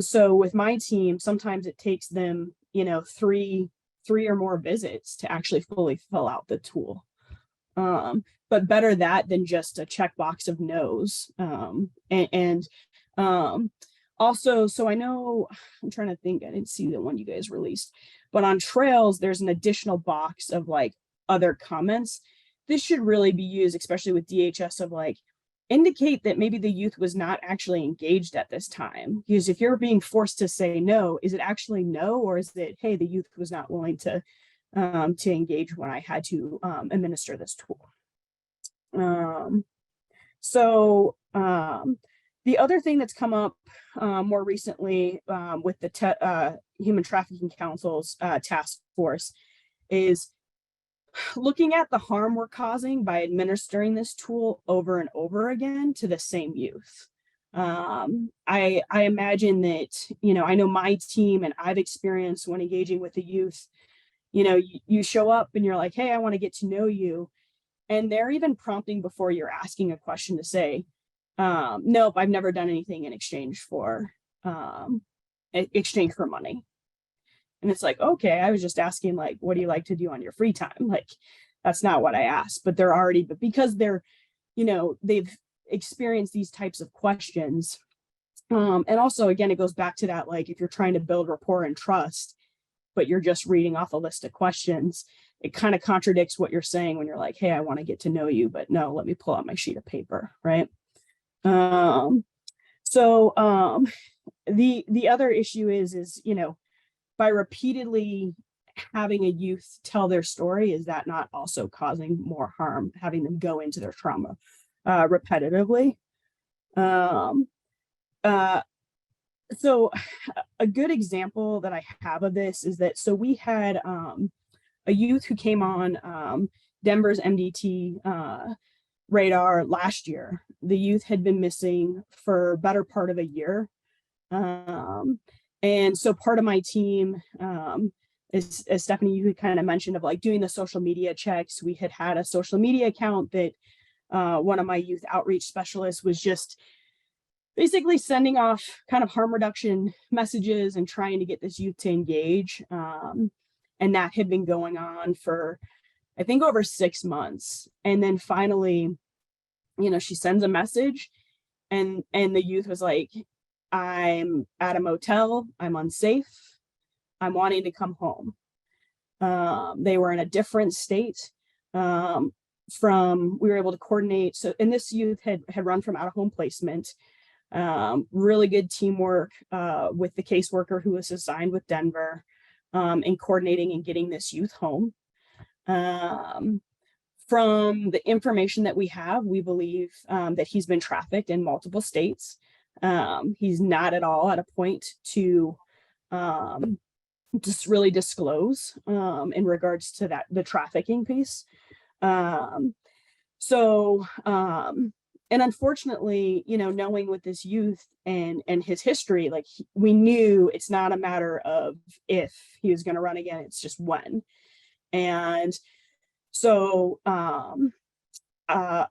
so with my team, sometimes it takes them, three or more visits to actually fully fill out the tool. But better that than just a checkbox of no's. Also, so I know, I'm trying to think, I didn't see the one you guys released, but on trails, there's an additional box of like other comments. This should really be used, especially with DHS, of like, indicate that maybe the youth was not actually engaged at this time. Because if you're being forced to say no, is it actually no, or is it, hey, the youth was not willing to engage when I had to administer this tool? The other thing that's come up more recently with the Human Trafficking Council's task force is looking at the harm we're causing by administering this tool over and over again to the same youth. I imagine that, I know my team and I've experienced when engaging with the youth, you show up and you're like, hey, I want to get to know you. And they're even prompting before you're asking a question to say, nope, I've never done anything in exchange for money. And it's like, okay, I was just asking, like, what do you like to do on your free time? Like, that's not what I asked, but because they're, they've experienced these types of questions. And also, again, it goes back to that, like, if you're trying to build rapport and trust, but you're just reading off a list of questions, it kind of contradicts what you're saying when you're like, hey, I want to get to know you, but no, let me pull out my sheet of paper, right? The other issue is, by repeatedly having a youth tell their story, is that not also causing more harm, having them go into their trauma repetitively? So a good example that I have of this is that, so we had a youth who came on Denver's MDT radar last year. The youth had been missing for a better part of a year. And so part of my team, as Stephanie, you had kind of mentioned, of like doing the social media checks. We had a social media account that one of my youth outreach specialists was just basically sending off kind of harm reduction messages and trying to get this youth to engage. And that had been going on for, I think, over 6 months. And then finally, she sends a message and the youth was like, I'm at a motel, I'm unsafe, I'm wanting to come home. They were in a different state we were able to coordinate. So, and this youth had run from out of home placement, really good teamwork with the caseworker who was assigned with Denver, in coordinating and getting this youth home. From the information that we have, we believe that he's been trafficked in multiple states. He's not at all at a point to just really disclose in regards to the trafficking piece. And And unfortunately, knowing with this youth and his history, like we knew it's not a matter of if he was going to run again, it's just when. And so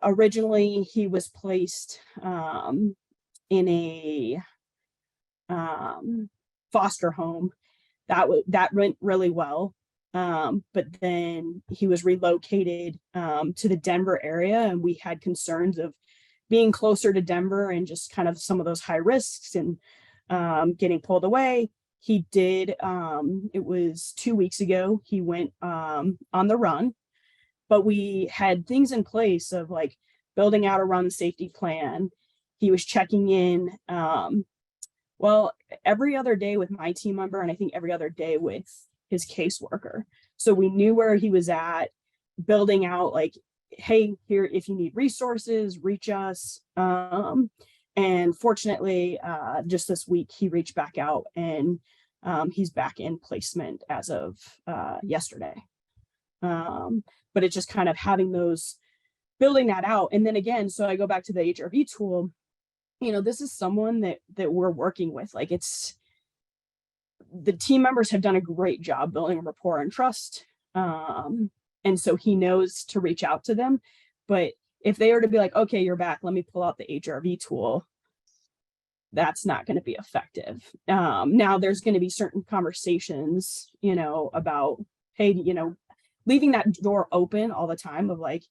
originally he was placed in a foster home. That went really well. But then he was relocated to the Denver area, and we had concerns of being closer to Denver and just kind of some of those high risks and getting pulled away. He did, it was 2 weeks ago, he went on the run, but we had things in place of like building out a run safety plan. He was checking in, every other day with my team member, and I think every other day with his caseworker. So we knew where he was at, building out like, hey, here, if you need resources, reach us. And fortunately, just this week, he reached back out, and he's back in placement as of yesterday. But it's just kind of having building that out. And then again, so I go back to the HRV tool, this is someone that we're working with. Like the team members have done a great job building rapport and trust. And so he knows to reach out to them. But if they were to be like, okay, you're back, let me pull out the HRV tool, that's not going to be effective. Now there's going to be certain conversations, about, hey, leaving that door open all the time of like,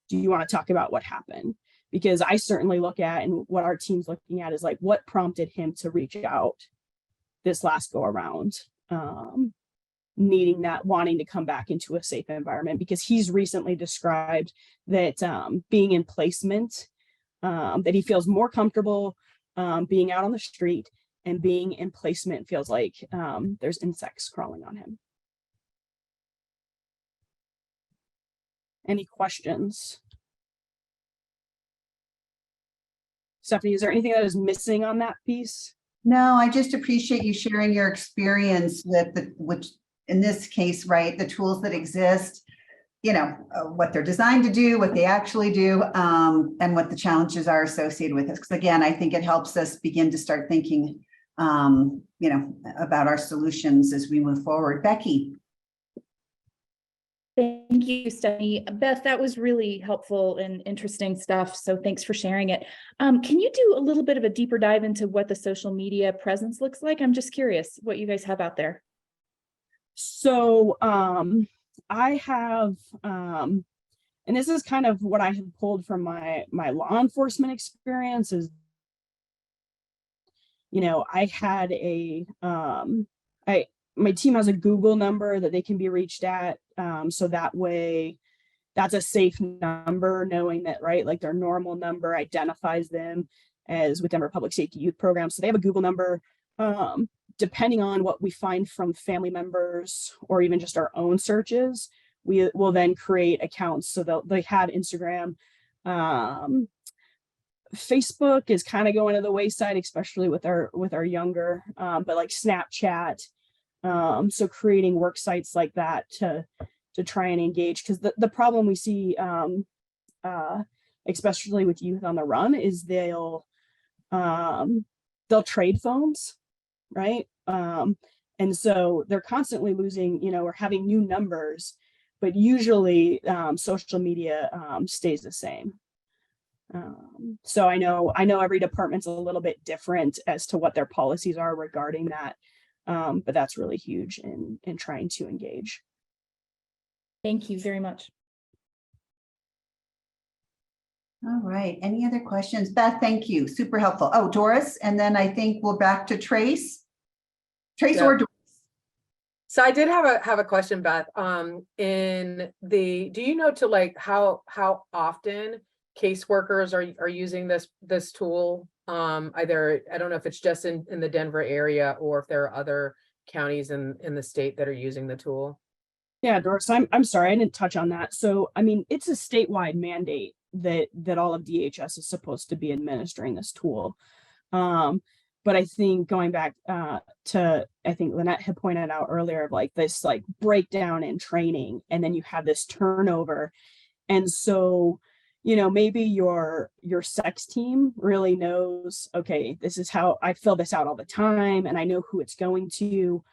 do you want to talk about what happened? Because I certainly look at, and what our team's looking at is like, what prompted him to reach out this last go around, needing that, wanting to come back into a safe environment, because he's recently described that being in placement, that he feels more comfortable being out on the street, and being in placement feels like there's insects crawling on him. Any questions? Stephanie, is there anything that is missing on that piece? No, I just appreciate you sharing your experience with which in this case, right, the tools that exist, what they're designed to do, what they actually do, and what the challenges are associated with it. Because again, I think it helps us begin to start thinking, about our solutions as we move forward. Becky. Thank you, Stephanie. Beth, that was really helpful and interesting stuff. So thanks for sharing it. Can you do a little bit of a deeper dive into what the social media presence looks like? I'm just curious what you guys have out there. So I have, and this is kind of what I have pulled from my law enforcement experience is, I had my team has a Google number that they can be reached at. So that way that's a safe number, knowing that, right, like their normal number identifies them as with Denver Public Safety Youth Program. So they have a Google number. Depending on what we find from family members or even just our own searches, we will then create accounts. So they have Instagram. Facebook is kind of going to the wayside, especially with our younger, but like Snapchat. So creating work sites like that to try and engage, because the problem we see, especially with youth on the run, is they'll trade phones, right? And so they're constantly losing, or having new numbers, but usually social media stays the same. So I know every department's a little bit different as to what their policies are regarding that. But that's really huge in trying to engage. Thank you very much. All right. Any other questions? Beth, thank you. Super helpful. Oh, Doris, and then I think we're back to Trace. Trace or Doris? So I did have a question, Beth. Do you know to like how often caseworkers are using this tool? Either, I don't know if it's just in the Denver area or if there are other counties in the state that are using the tool. Yeah, Doris, I'm sorry, I didn't touch on that. So, I mean, it's a statewide mandate that all of DHS is supposed to be administering this tool. But I think going back to, I think Lynette had pointed out earlier of like this like breakdown in training, and then you have this turnover. And so, maybe your sex team really knows, okay, this is how I fill this out all the time and I know who it's going to.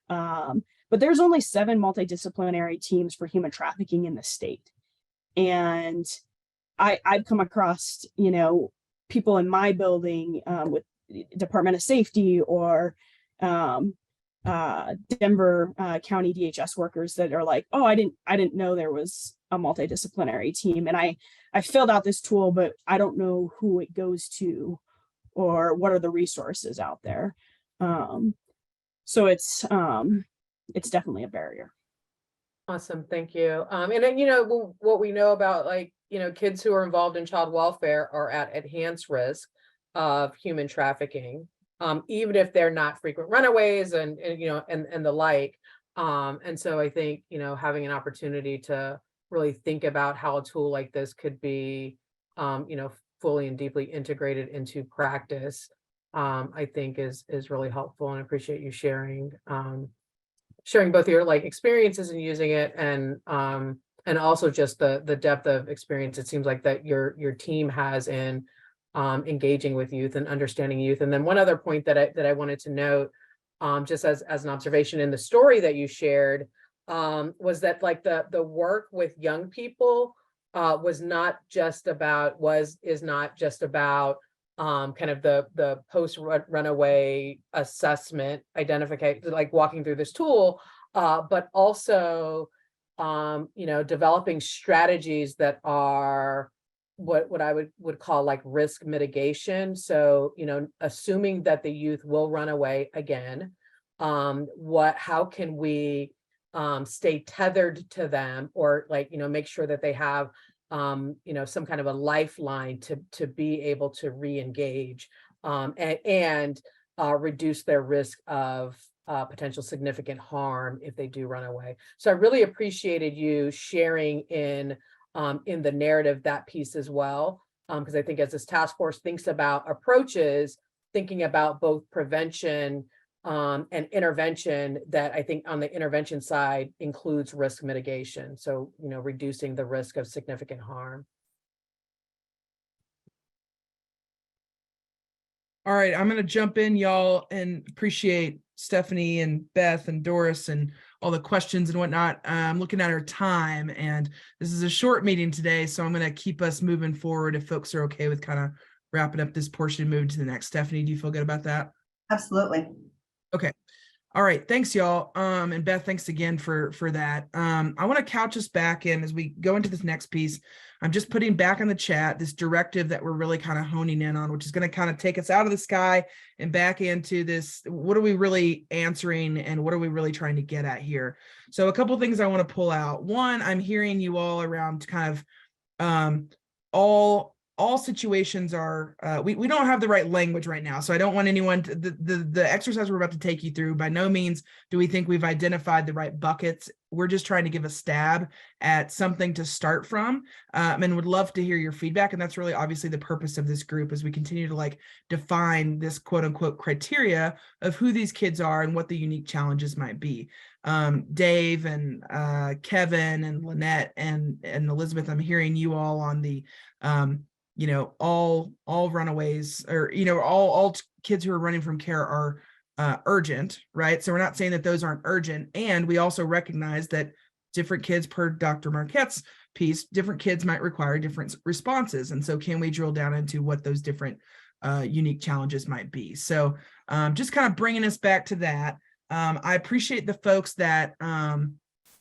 But there's only 7 multidisciplinary teams for human trafficking in the state. And I've come across, people in my building with Department of Safety or Denver County DHS workers that are like, oh, I didn't know there was a multidisciplinary team. And I filled out this tool, but I don't know who it goes to or what are the resources out there. So it's definitely a barrier. Awesome, thank you. And then, what we know about kids who are involved in child welfare are at enhanced risk of human trafficking, even if they're not frequent runaways and the like. And so I think, having an opportunity to really think about how a tool like this could be, fully and deeply integrated into practice, I think is really helpful, and I appreciate you sharing both your experiences in using it and also just the depth of experience it seems like that your team has in engaging with youth and understanding youth. And then one other point that I wanted to note, just as an observation in the story that you shared, was that the work with young people is not just about kind of the post runaway assessment identification, walking through this tool, but also developing strategies that are what I would call risk mitigation. So assuming that the youth will run away again, how can we stay tethered to them, or make sure that they have some kind of a lifeline to be able to re-engage and reduce their risk of potential significant harm if they do run away. So I really appreciated you sharing in the narrative that piece as well, because I think as this task force thinks about approaches, thinking about both prevention and intervention, that I think on the intervention side includes risk mitigation. So, reducing the risk of significant harm. All right, I'm going to jump in, y'all, and appreciate Stephanie and Beth and Doris and all the questions and whatnot. I'm looking at our time, and this is a short meeting today, so I'm going to keep us moving forward if folks are okay with kind of wrapping up this portion and moving to the next. Stephanie, do you feel good about that? Absolutely. Okay. All right. Thanks, y'all. And Beth, thanks again for that. I want to couch us back in as we go into this next piece. I'm just putting back in the chat this directive that we're really kind of honing in on, which is going to kind of take us out of the sky and back into this. What are we really answering and what are we really trying to get at here? So a couple of things I want to pull out. One, I'm hearing you all around kind of all situations are, we don't have the right language right now. So I don't want anyone to, the exercise we're about to take you through, by no means do we think we've identified the right buckets. We're just trying to give a stab at something to start from, and would love to hear your feedback. And that's really obviously the purpose of this group, as we continue to define this quote unquote criteria of who these kids are and what the unique challenges might be. Dave and Kevin and Lynette and Elizabeth, I'm hearing you all on the all runaways, or all kids who are running from care are urgent, right? So we're not saying that those aren't urgent, and we also recognize that different kids, per Dr. Marquette's piece, different kids might require different responses. And so can we drill down into what those different unique challenges might be? So just kind of bringing us back to that. I appreciate the folks that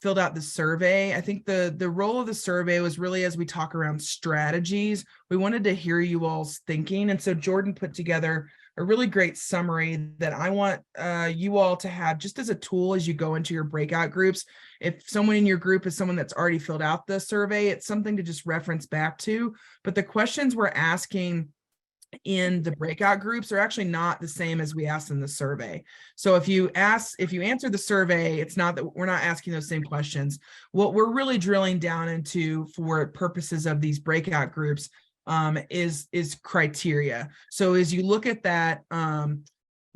filled out the survey. I think the role of the survey was really, as we talk around strategies, we wanted to hear you all's thinking. And so Jordan put together a really great summary that I want you all to have just as a tool as you go into your breakout groups. If someone in your group is someone that's already filled out the survey, it's something to just reference back to. But the questions we're asking in the breakout groups are actually not the same as we asked in the survey. So if you answer the survey, it's not that we're not asking those same questions. What we're really drilling down into for purposes of these breakout groups is criteria. So as you look at that,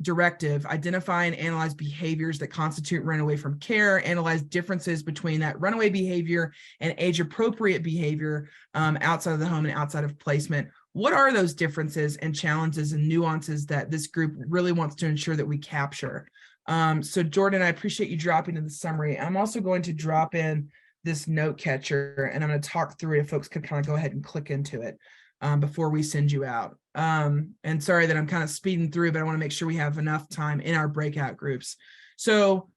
directive: identify and analyze behaviors that constitute runaway from care, analyze differences between that runaway behavior and age-appropriate behavior outside of the home and outside of placement. What are those differences and challenges and nuances that this group really wants to ensure that we capture? So Jordan, I appreciate you dropping in the summary. I'm also going to drop in this note catcher, and I'm going to talk through it if folks could kind of go ahead and click into it before we send you out. And sorry that I'm kind of speeding through, but I want to make sure we have enough time in our breakout groups. So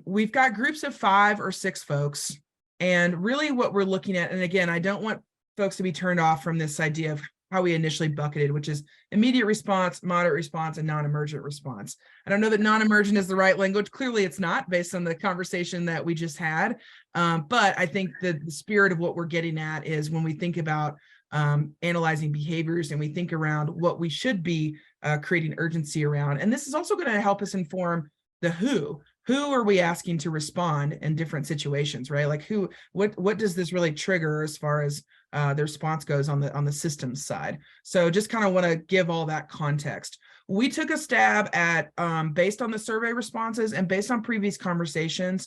we've got groups of 5 or 6 folks, and really what we're looking at, and again, I don't want folks to be turned off from this idea of how we initially bucketed, which is immediate response, moderate response, and non-emergent response. I don't know that non-emergent is the right language. Clearly it's not, based on the conversation that we just had. But I think that the spirit of what we're getting at is when we think about analyzing behaviors and we think around what we should be creating urgency around. And this is also going to help us inform the who. Who are we asking to respond in different situations, right? Like what does this really trigger as far as the response goes on the systems side? So just kind of want to give all that context. We took a stab at, based on the survey responses and based on previous conversations,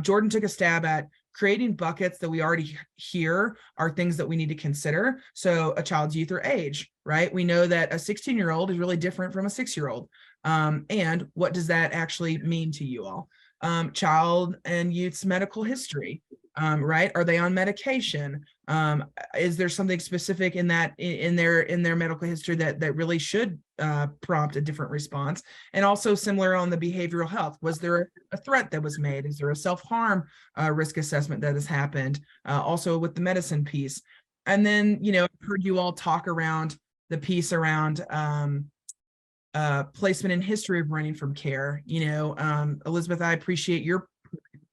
Jordan took a stab at creating buckets that we already hear are things that we need to consider. So a child's youth or age, right? We know that a 16-year-old is really different from a 6-year-old. And what does that actually mean to you all? Child and youth's medical history, right? Are they on medication? Is there something specific in that in their medical history that really should prompt a different response? And also similar on the behavioral health. Was there a threat that was made? Is there a self-harm risk assessment that has happened? Also with the medicine piece. And then, you know, I've heard you all talk around the piece around placement and history of running from care. You know, Elizabeth, I appreciate your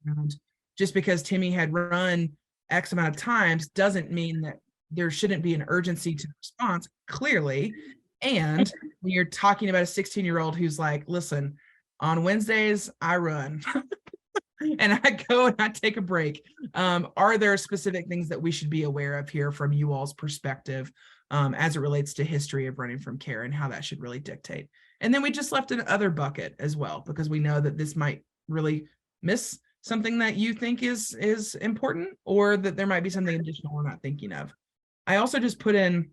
background. Just because Timmy had run X amount of times doesn't mean that there shouldn't be an urgency to response, clearly. And when you're talking about a 16-year-old who's like, listen, on Wednesdays, I run and I go and I take a break. Are there specific things that we should be aware of here from you all's perspective as it relates to history of running from care and how that should really dictate? And then we just left an other bucket as well, because we know that this might really miss something that you think is important, or that there might be something additional we're not thinking of. I also just put in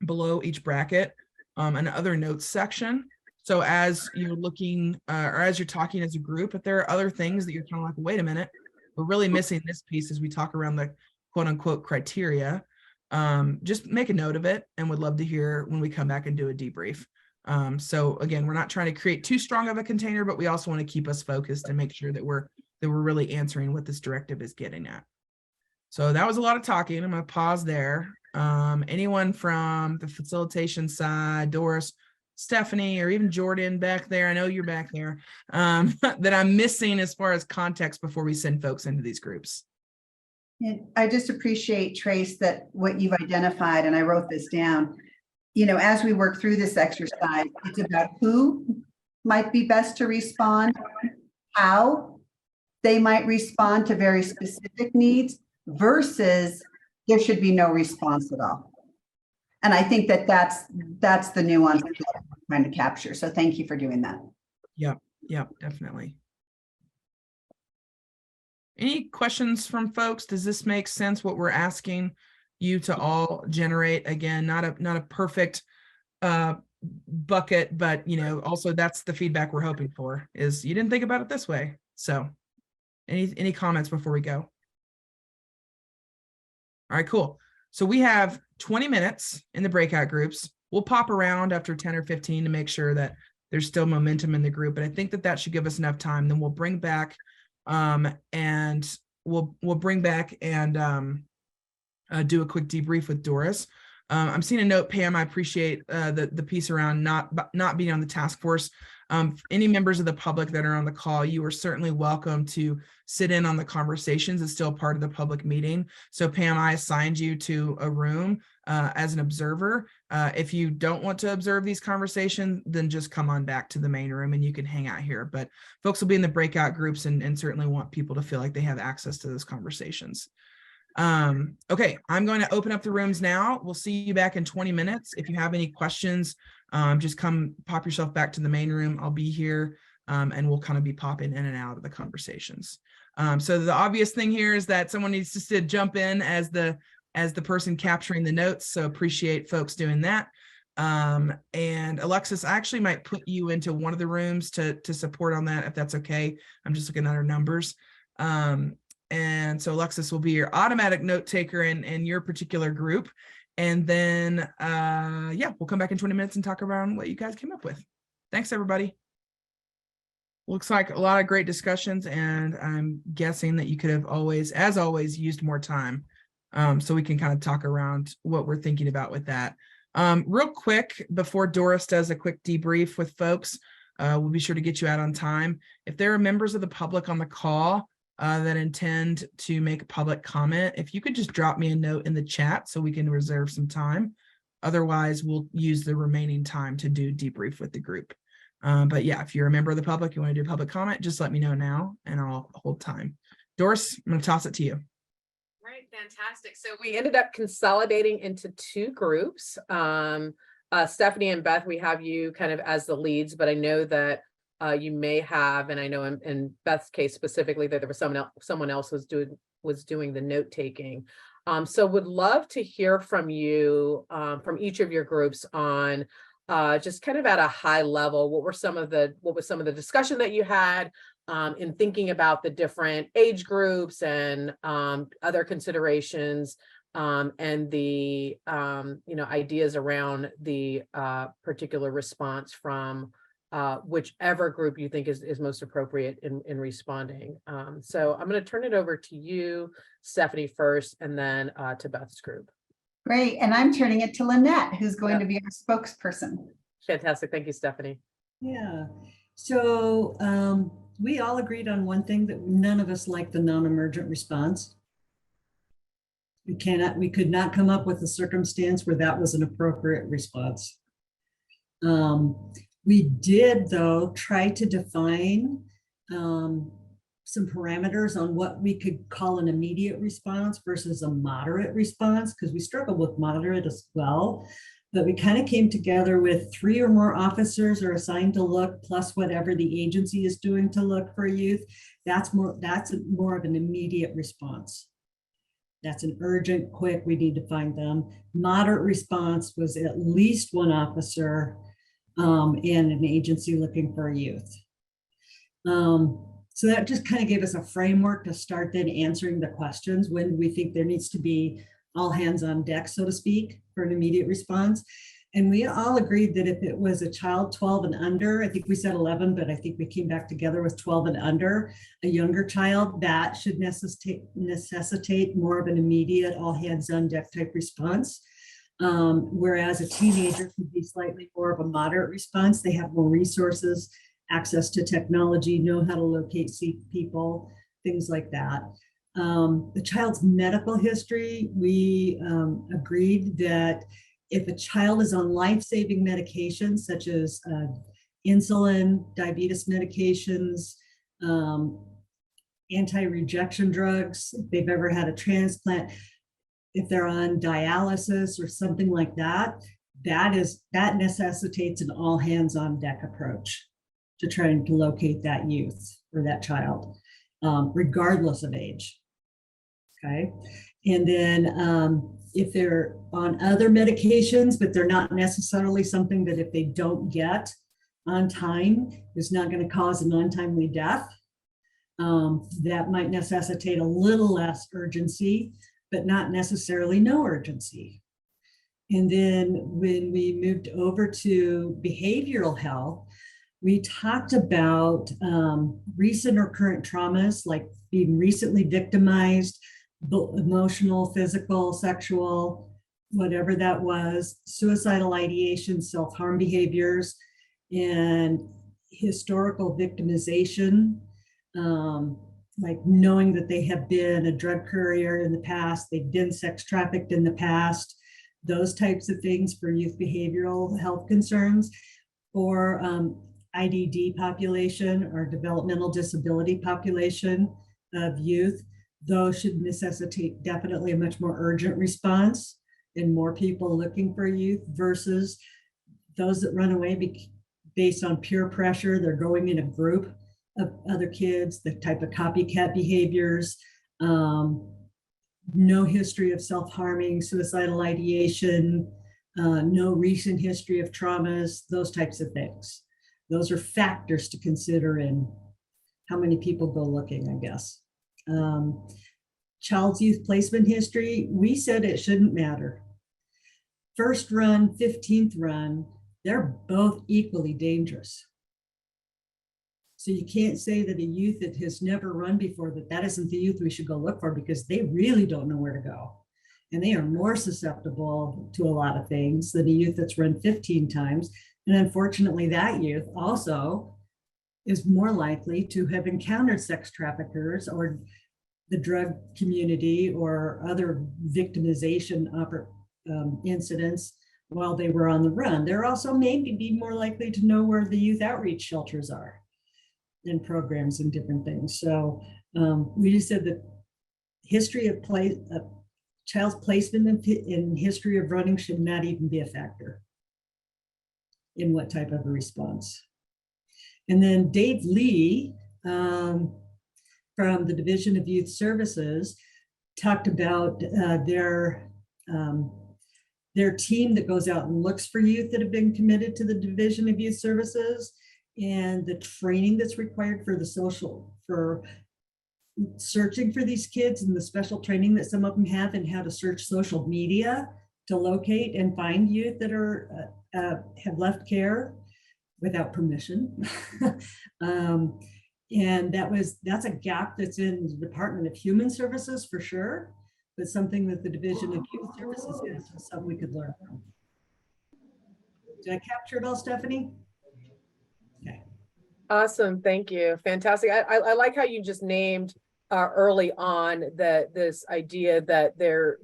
below each bracket an other notes section. So as you're looking or as you're talking as a group, if there are other things that you're kind of like, wait a minute, we're really missing this piece as we talk around the quote unquote criteria, just make a note of it, and would love to hear when we come back and do a debrief. So again, we're not trying to create too strong of a container, but we also want to keep us focused and make sure that we're really answering what this directive is getting at. So that was a lot of talking. I'm going to pause there. Anyone from the facilitation side, Doris, Stephanie, or even Jordan back there, I know you're back there, that I'm missing as far as context before we send folks into these groups? And I just appreciate, Trace, that what you've identified, and I wrote this down, you know, as we work through this exercise, it's about who might be best to respond, how they might respond to very specific needs, versus there should be no response at all. And I think that that's the nuance that we're trying to capture. So thank you for doing that. Yep, definitely. Any questions from folks? Does this make sense, what we're asking you to all generate? Again, not a perfect bucket, but you know, also that's the feedback we're hoping for, is you didn't think about it this way. So any comments before we go? All right, cool. So we have 20 minutes in the breakout groups. We'll pop around after 10 or 15 to make sure that there's still momentum in the group, but I think that should give us enough time. Then we'll bring back and we'll bring back and do a quick debrief with Doris. I'm seeing a note, Pam. I appreciate the piece around not being on the task force. Any members of the public that are on the call, you are certainly welcome to sit in on the conversations. It's still part of the public meeting. So Pam, I assigned you to a room as an observer. If you don't want to observe these conversations, then just come on back to the main room and you can hang out here. But folks will be in the breakout groups and certainly want people to feel like they have access to those conversations. Okay, I'm going to open up the rooms now. We'll see you back in 20 minutes. If you have any questions, just come pop yourself back to the main room. I'll be here, and we'll kind of be popping in and out of the conversations. So the obvious thing here is that someone needs to jump in as the person capturing the notes. So appreciate folks doing that. And Alexis, I actually might put you into one of the rooms to support on that, if that's okay. I'm just looking at our numbers. And so Alexis will be your automatic note taker in your particular group. And then, yeah, we'll come back in 20 minutes and talk around what you guys came up with. Thanks, everybody. Looks like a lot of great discussions, and I'm guessing that you could have always, as always, used more time. So we can kind of talk around what we're thinking about with that. Real quick, before Doris does a quick debrief with folks, we'll be sure to get you out on time. If there are members of the public on the call that intend to make a public comment, if you could just drop me a note in the chat so we can reserve some time. Otherwise, we'll use the remaining time to do debrief with the group. But yeah, if you're a member of the public, you want to do a public comment, just let me know now and I'll hold time. Doris, I'm going to toss it to you. Right, fantastic. So we ended up consolidating into two groups. Stephanie and Beth, we have you kind of as the leads, but I know that you may have, and I know in Beth's case specifically, that there was someone else was doing the note taking. So would love to hear from you, from each of your groups on just kind of at a high level, what was some of the discussion that you had in thinking about the different age groups and other considerations, and the ideas around the particular response from whichever group you think is most appropriate in responding. So I'm going to turn it over to you, Stephanie, first, and then to Beth's group. Great. And I'm turning it to Lynette, who's going to be our spokesperson. Fantastic. Thank you, Stephanie. Yeah. So we all agreed on one thing, that none of us liked the non-emergent response. We could not come up with a circumstance where that was an appropriate response. We did, though, try to define some parameters on what we could call an immediate response versus a moderate response, because we struggled with moderate as well. But we kind of came together with 3 or more officers are assigned to look, plus whatever the agency is doing to look for youth. That's more of an immediate response. That's an urgent, quick, we need to find them. Moderate response was at least 1 officer and an agency looking for a youth. So that just kind of gave us a framework to start then answering the questions. When do we think there needs to be all hands on deck, so to speak, for an immediate response? And we all agreed that if it was a child 12 and under, I think we said 11, but I think we came back together with 12 and under, a younger child, that should necessitate more of an immediate all hands on deck type response. Whereas a teenager could be slightly more of a moderate response. They have more resources, access to technology, know how to locate people, things like that. The child's medical history, we agreed that if a child is on life-saving medications such as insulin, diabetes medications, anti-rejection drugs, if they've ever had a transplant, if they're on dialysis or something like that, that necessitates an all hands on deck approach to trying to locate that youth or that child, regardless of age. Okay. And then if they're on other medications, but they're not necessarily something that if they don't get on time is not going to cause an untimely death, that might necessitate a little less urgency, but not necessarily no urgency. And then when we moved over to behavioral health, we talked about recent or current traumas, like being recently victimized, emotional, physical, sexual, whatever that was, suicidal ideation, self-harm behaviors, and historical victimization, like knowing that they have been a drug courier in the past, they've been sex trafficked in the past, those types of things for youth behavioral health concerns, or IDD population or developmental disability population of youth. those should necessitate definitely a much more urgent response and more people looking for youth versus those that run away based on peer pressure. They're going in a group of other kids, the type of copycat behaviors, no history of self-harming, suicidal ideation, no recent history of traumas, those types of things. Those are factors to consider in how many people go looking, I guess. Child's youth placement history, we said it shouldn't matter. First run, 15th run, they're both equally dangerous. So you can't say that a youth that has never run before, that isn't the youth we should go look for, because they really don't know where to go. And they are more susceptible to a lot of things than a youth that's run 15 times. And unfortunately, that youth also is more likely to have encountered sex traffickers or the drug community or other victimization incidents while they were on the run. They're also maybe be more likely to know where the youth outreach shelters are and programs and different things. So we just said that history of child's placement in history of running should not even be a factor in what type of a response. And then Dave Lee from the Division of Youth Services talked about their team that goes out and looks for youth that have been committed to the Division of Youth Services, and the training that's required for for searching for these kids, and the special training that some of them have in how to search social media to locate and find youth that are have left care without permission. And that's a gap that's in the Department of Human Services for sure, but something that the Division of Youth Services is something we could learn from. Did I capture it all, Stephanie? Okay. Awesome, thank you, fantastic. I like how you just named early on that this idea that there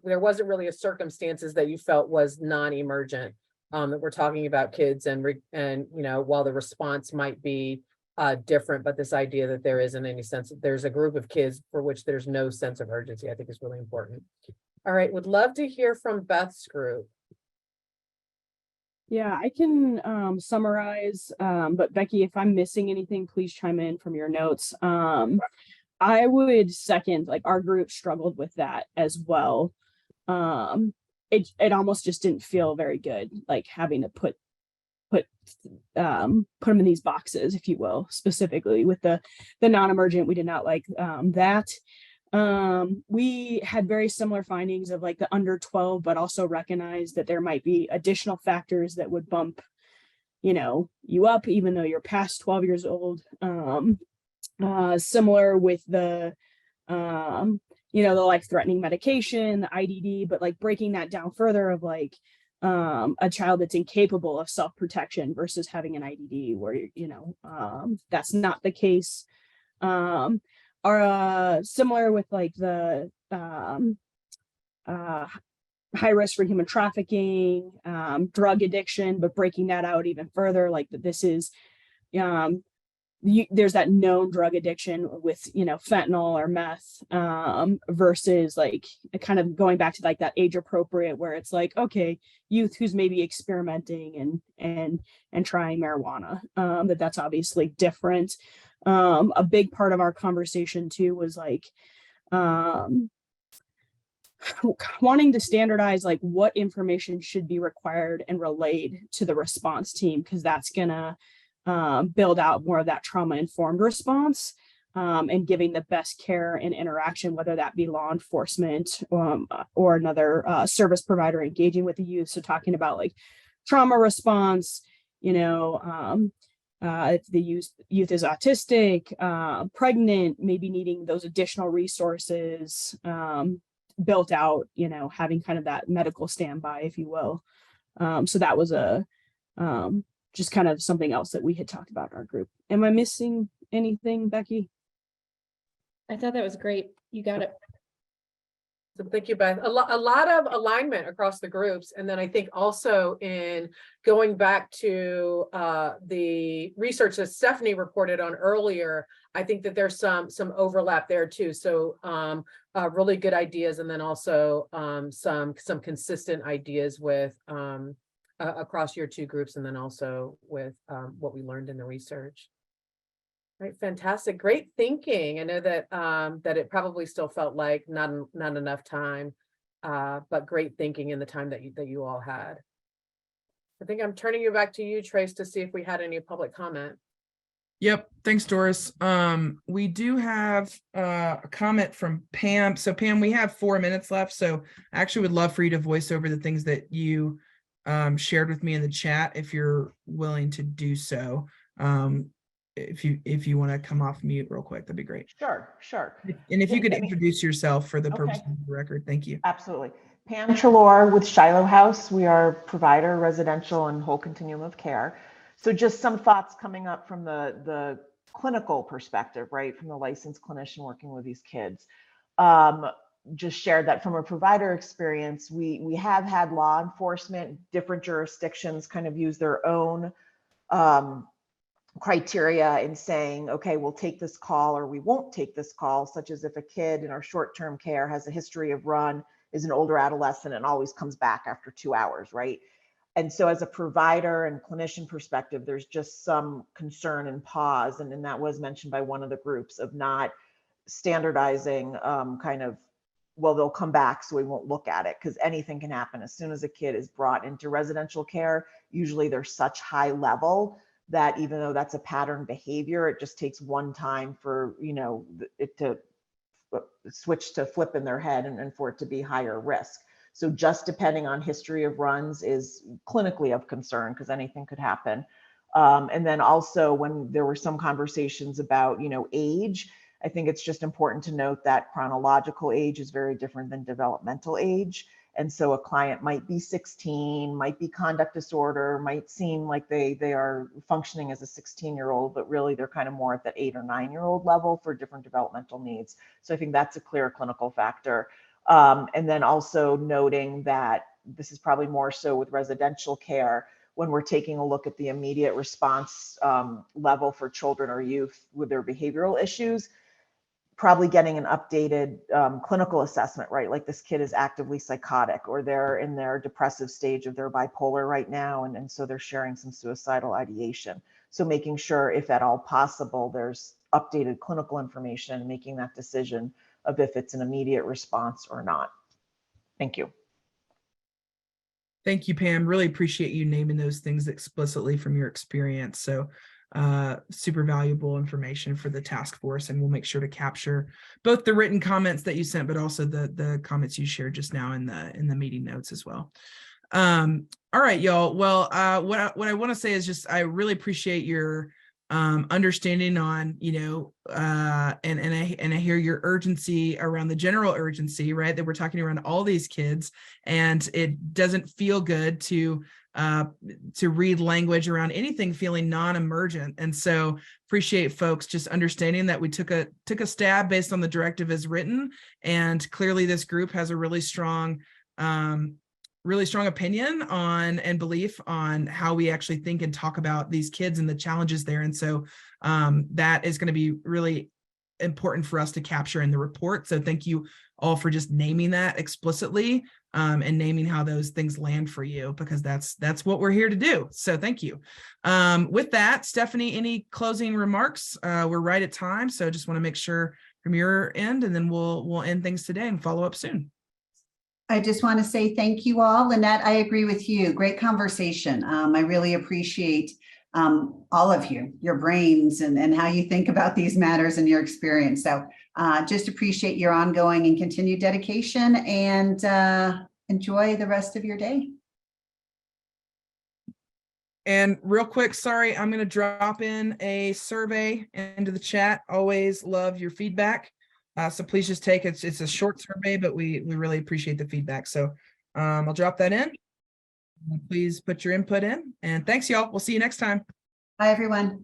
wasn't really a circumstances that you felt was non-emergent, that we're talking about kids and while the response might be different, but this idea that there isn't any sense that there's a group of kids for which there's no sense of urgency, I think is really important. All right, would love to hear from Beth's group. Yeah, I can summarize, but Becky, if I'm missing anything, please chime in from your notes. I would second, like, our group struggled with that as well. It almost just didn't feel very good, like having to put them in these boxes, if you will, specifically with the non-emergent. We did not like that. We had very similar findings of like the under 12, but also recognized that there might be additional factors that would bump, you up, even though you're past 12 years old. Similar with the, the life-threatening medication, the IDD, but like breaking that down further of like a child that's incapable of self-protection versus having an IDD where, that's not the case. Are similar with like the high risk for human trafficking, drug addiction, but breaking that out even further, like that this is, there's that known drug addiction with, fentanyl or meth, versus like kind of going back to like that age appropriate where it's like, okay, youth who's maybe experimenting and trying marijuana, that's obviously different. A big part of our conversation too was like wanting to standardize like what information should be required and relayed to the response team, because that's gonna build out more of that trauma-informed response, and giving the best care and interaction, whether that be law enforcement or another service provider engaging with the youth. So talking about like trauma response, if the youth is autistic, pregnant, maybe needing those additional resources built out, having kind of that medical standby, if you will. So that was just kind of something else that we had talked about in our group. Am I missing anything, Becky? I thought that was great. You got it. So thank you, Beth. A lot of alignment across the groups. And then I think also in going back to the research that Stephanie reported on earlier, I think that there's some overlap there too. So really good ideas, and then also some consistent ideas with across your two groups, and then also with what we learned in the research. Right, fantastic, great thinking. I know that that it probably still felt like not enough time, but great thinking in the time that you all had. I think I'm turning you back to you, Trace, to see if we had any public comment. Yep, thanks, Doris. We do have a comment from Pam. So Pam, we have 4 minutes left. So I actually would love for you to voice over the things that you shared with me in the chat, if you're willing to do so. If you want to come off mute real quick, that'd be great. Sure. And if you could Let me- introduce yourself for the purpose Okay. of the record, thank you. Absolutely. Pam Trelaw with Shiloh House. We are provider, residential, and whole continuum of care. So just some thoughts coming up from the clinical perspective, right? From the licensed clinician working with these kids. Just shared that from a provider experience, we have had law enforcement, different jurisdictions kind of use their own criteria in saying, okay, we'll take this call or we won't take this call, such as if a kid in our short-term care has a history of run, is an older adolescent, and always comes back after 2 hours, right? And so as a provider and clinician perspective, there's just some concern and pause, and that was mentioned by one of the groups, of not standardizing kind of, well, they'll come back, so we won't look at it, because anything can happen. As soon as a kid is brought into residential care, usually they're such high level that even though that's a pattern behavior, it just takes one time for, you know, it to switch to flip in their head and for it to be higher risk. So just depending on history of runs is clinically of concern, because anything could happen. And then also when there were some conversations about, you know, age, I think it's just important to note that chronological age is very different than developmental age. And so a client might be 16, might be conduct disorder, might seem like they are functioning as a 16-year-old, but really they're kind of more at that 8 or 9-year-old level for different developmental needs. So I think that's a clear clinical factor. And then also noting that this is probably more so with residential care, when we're taking a look at the immediate response level for children or youth with their behavioral issues, probably getting an updated clinical assessment, right? Like this kid is actively psychotic, or they're in their depressive stage of their bipolar right now. And so they're sharing some suicidal ideation. So making sure, if at all possible, there's updated clinical information and making that decision of if it's an immediate response or not. Thank you. Thank you, Pam. Really appreciate you naming those things explicitly from your experience. So super valuable information for the task force, and we'll make sure to capture both the written comments that you sent, but also the comments you shared just now in the meeting notes as well. All right, y'all. Well, what I want to say is just I really appreciate your understanding on, you know, and I hear your urgency around the general urgency, right? That we're talking around all these kids, and it doesn't feel good to read language around anything feeling non-emergent. And so appreciate folks just understanding that we took a stab based on the directive as written, and clearly this group has a really strong opinion on and belief on how we actually think and talk about these kids and the challenges there. And so that is going to be really important for us to capture in the report. So thank you all for just naming that explicitly and naming how those things land for you, because that's what we're here to do. So thank you. With that, Stephanie, any closing remarks? We're right at time, so just want to make sure from your end, and then we'll end things today and follow up soon. I just want to say thank you all. Lynette, I agree with you. Great conversation. I really appreciate all of you, your brains and how you think about these matters and your experience. So just appreciate your ongoing and continued dedication, and enjoy the rest of your day. And real quick, sorry, I'm going to drop in a survey into the chat. Always love your feedback. So please just take it. It's a short survey, but we really appreciate the feedback. So I'll drop that in. Please put your input in. And thanks, y'all. We'll see you next time. Bye, everyone.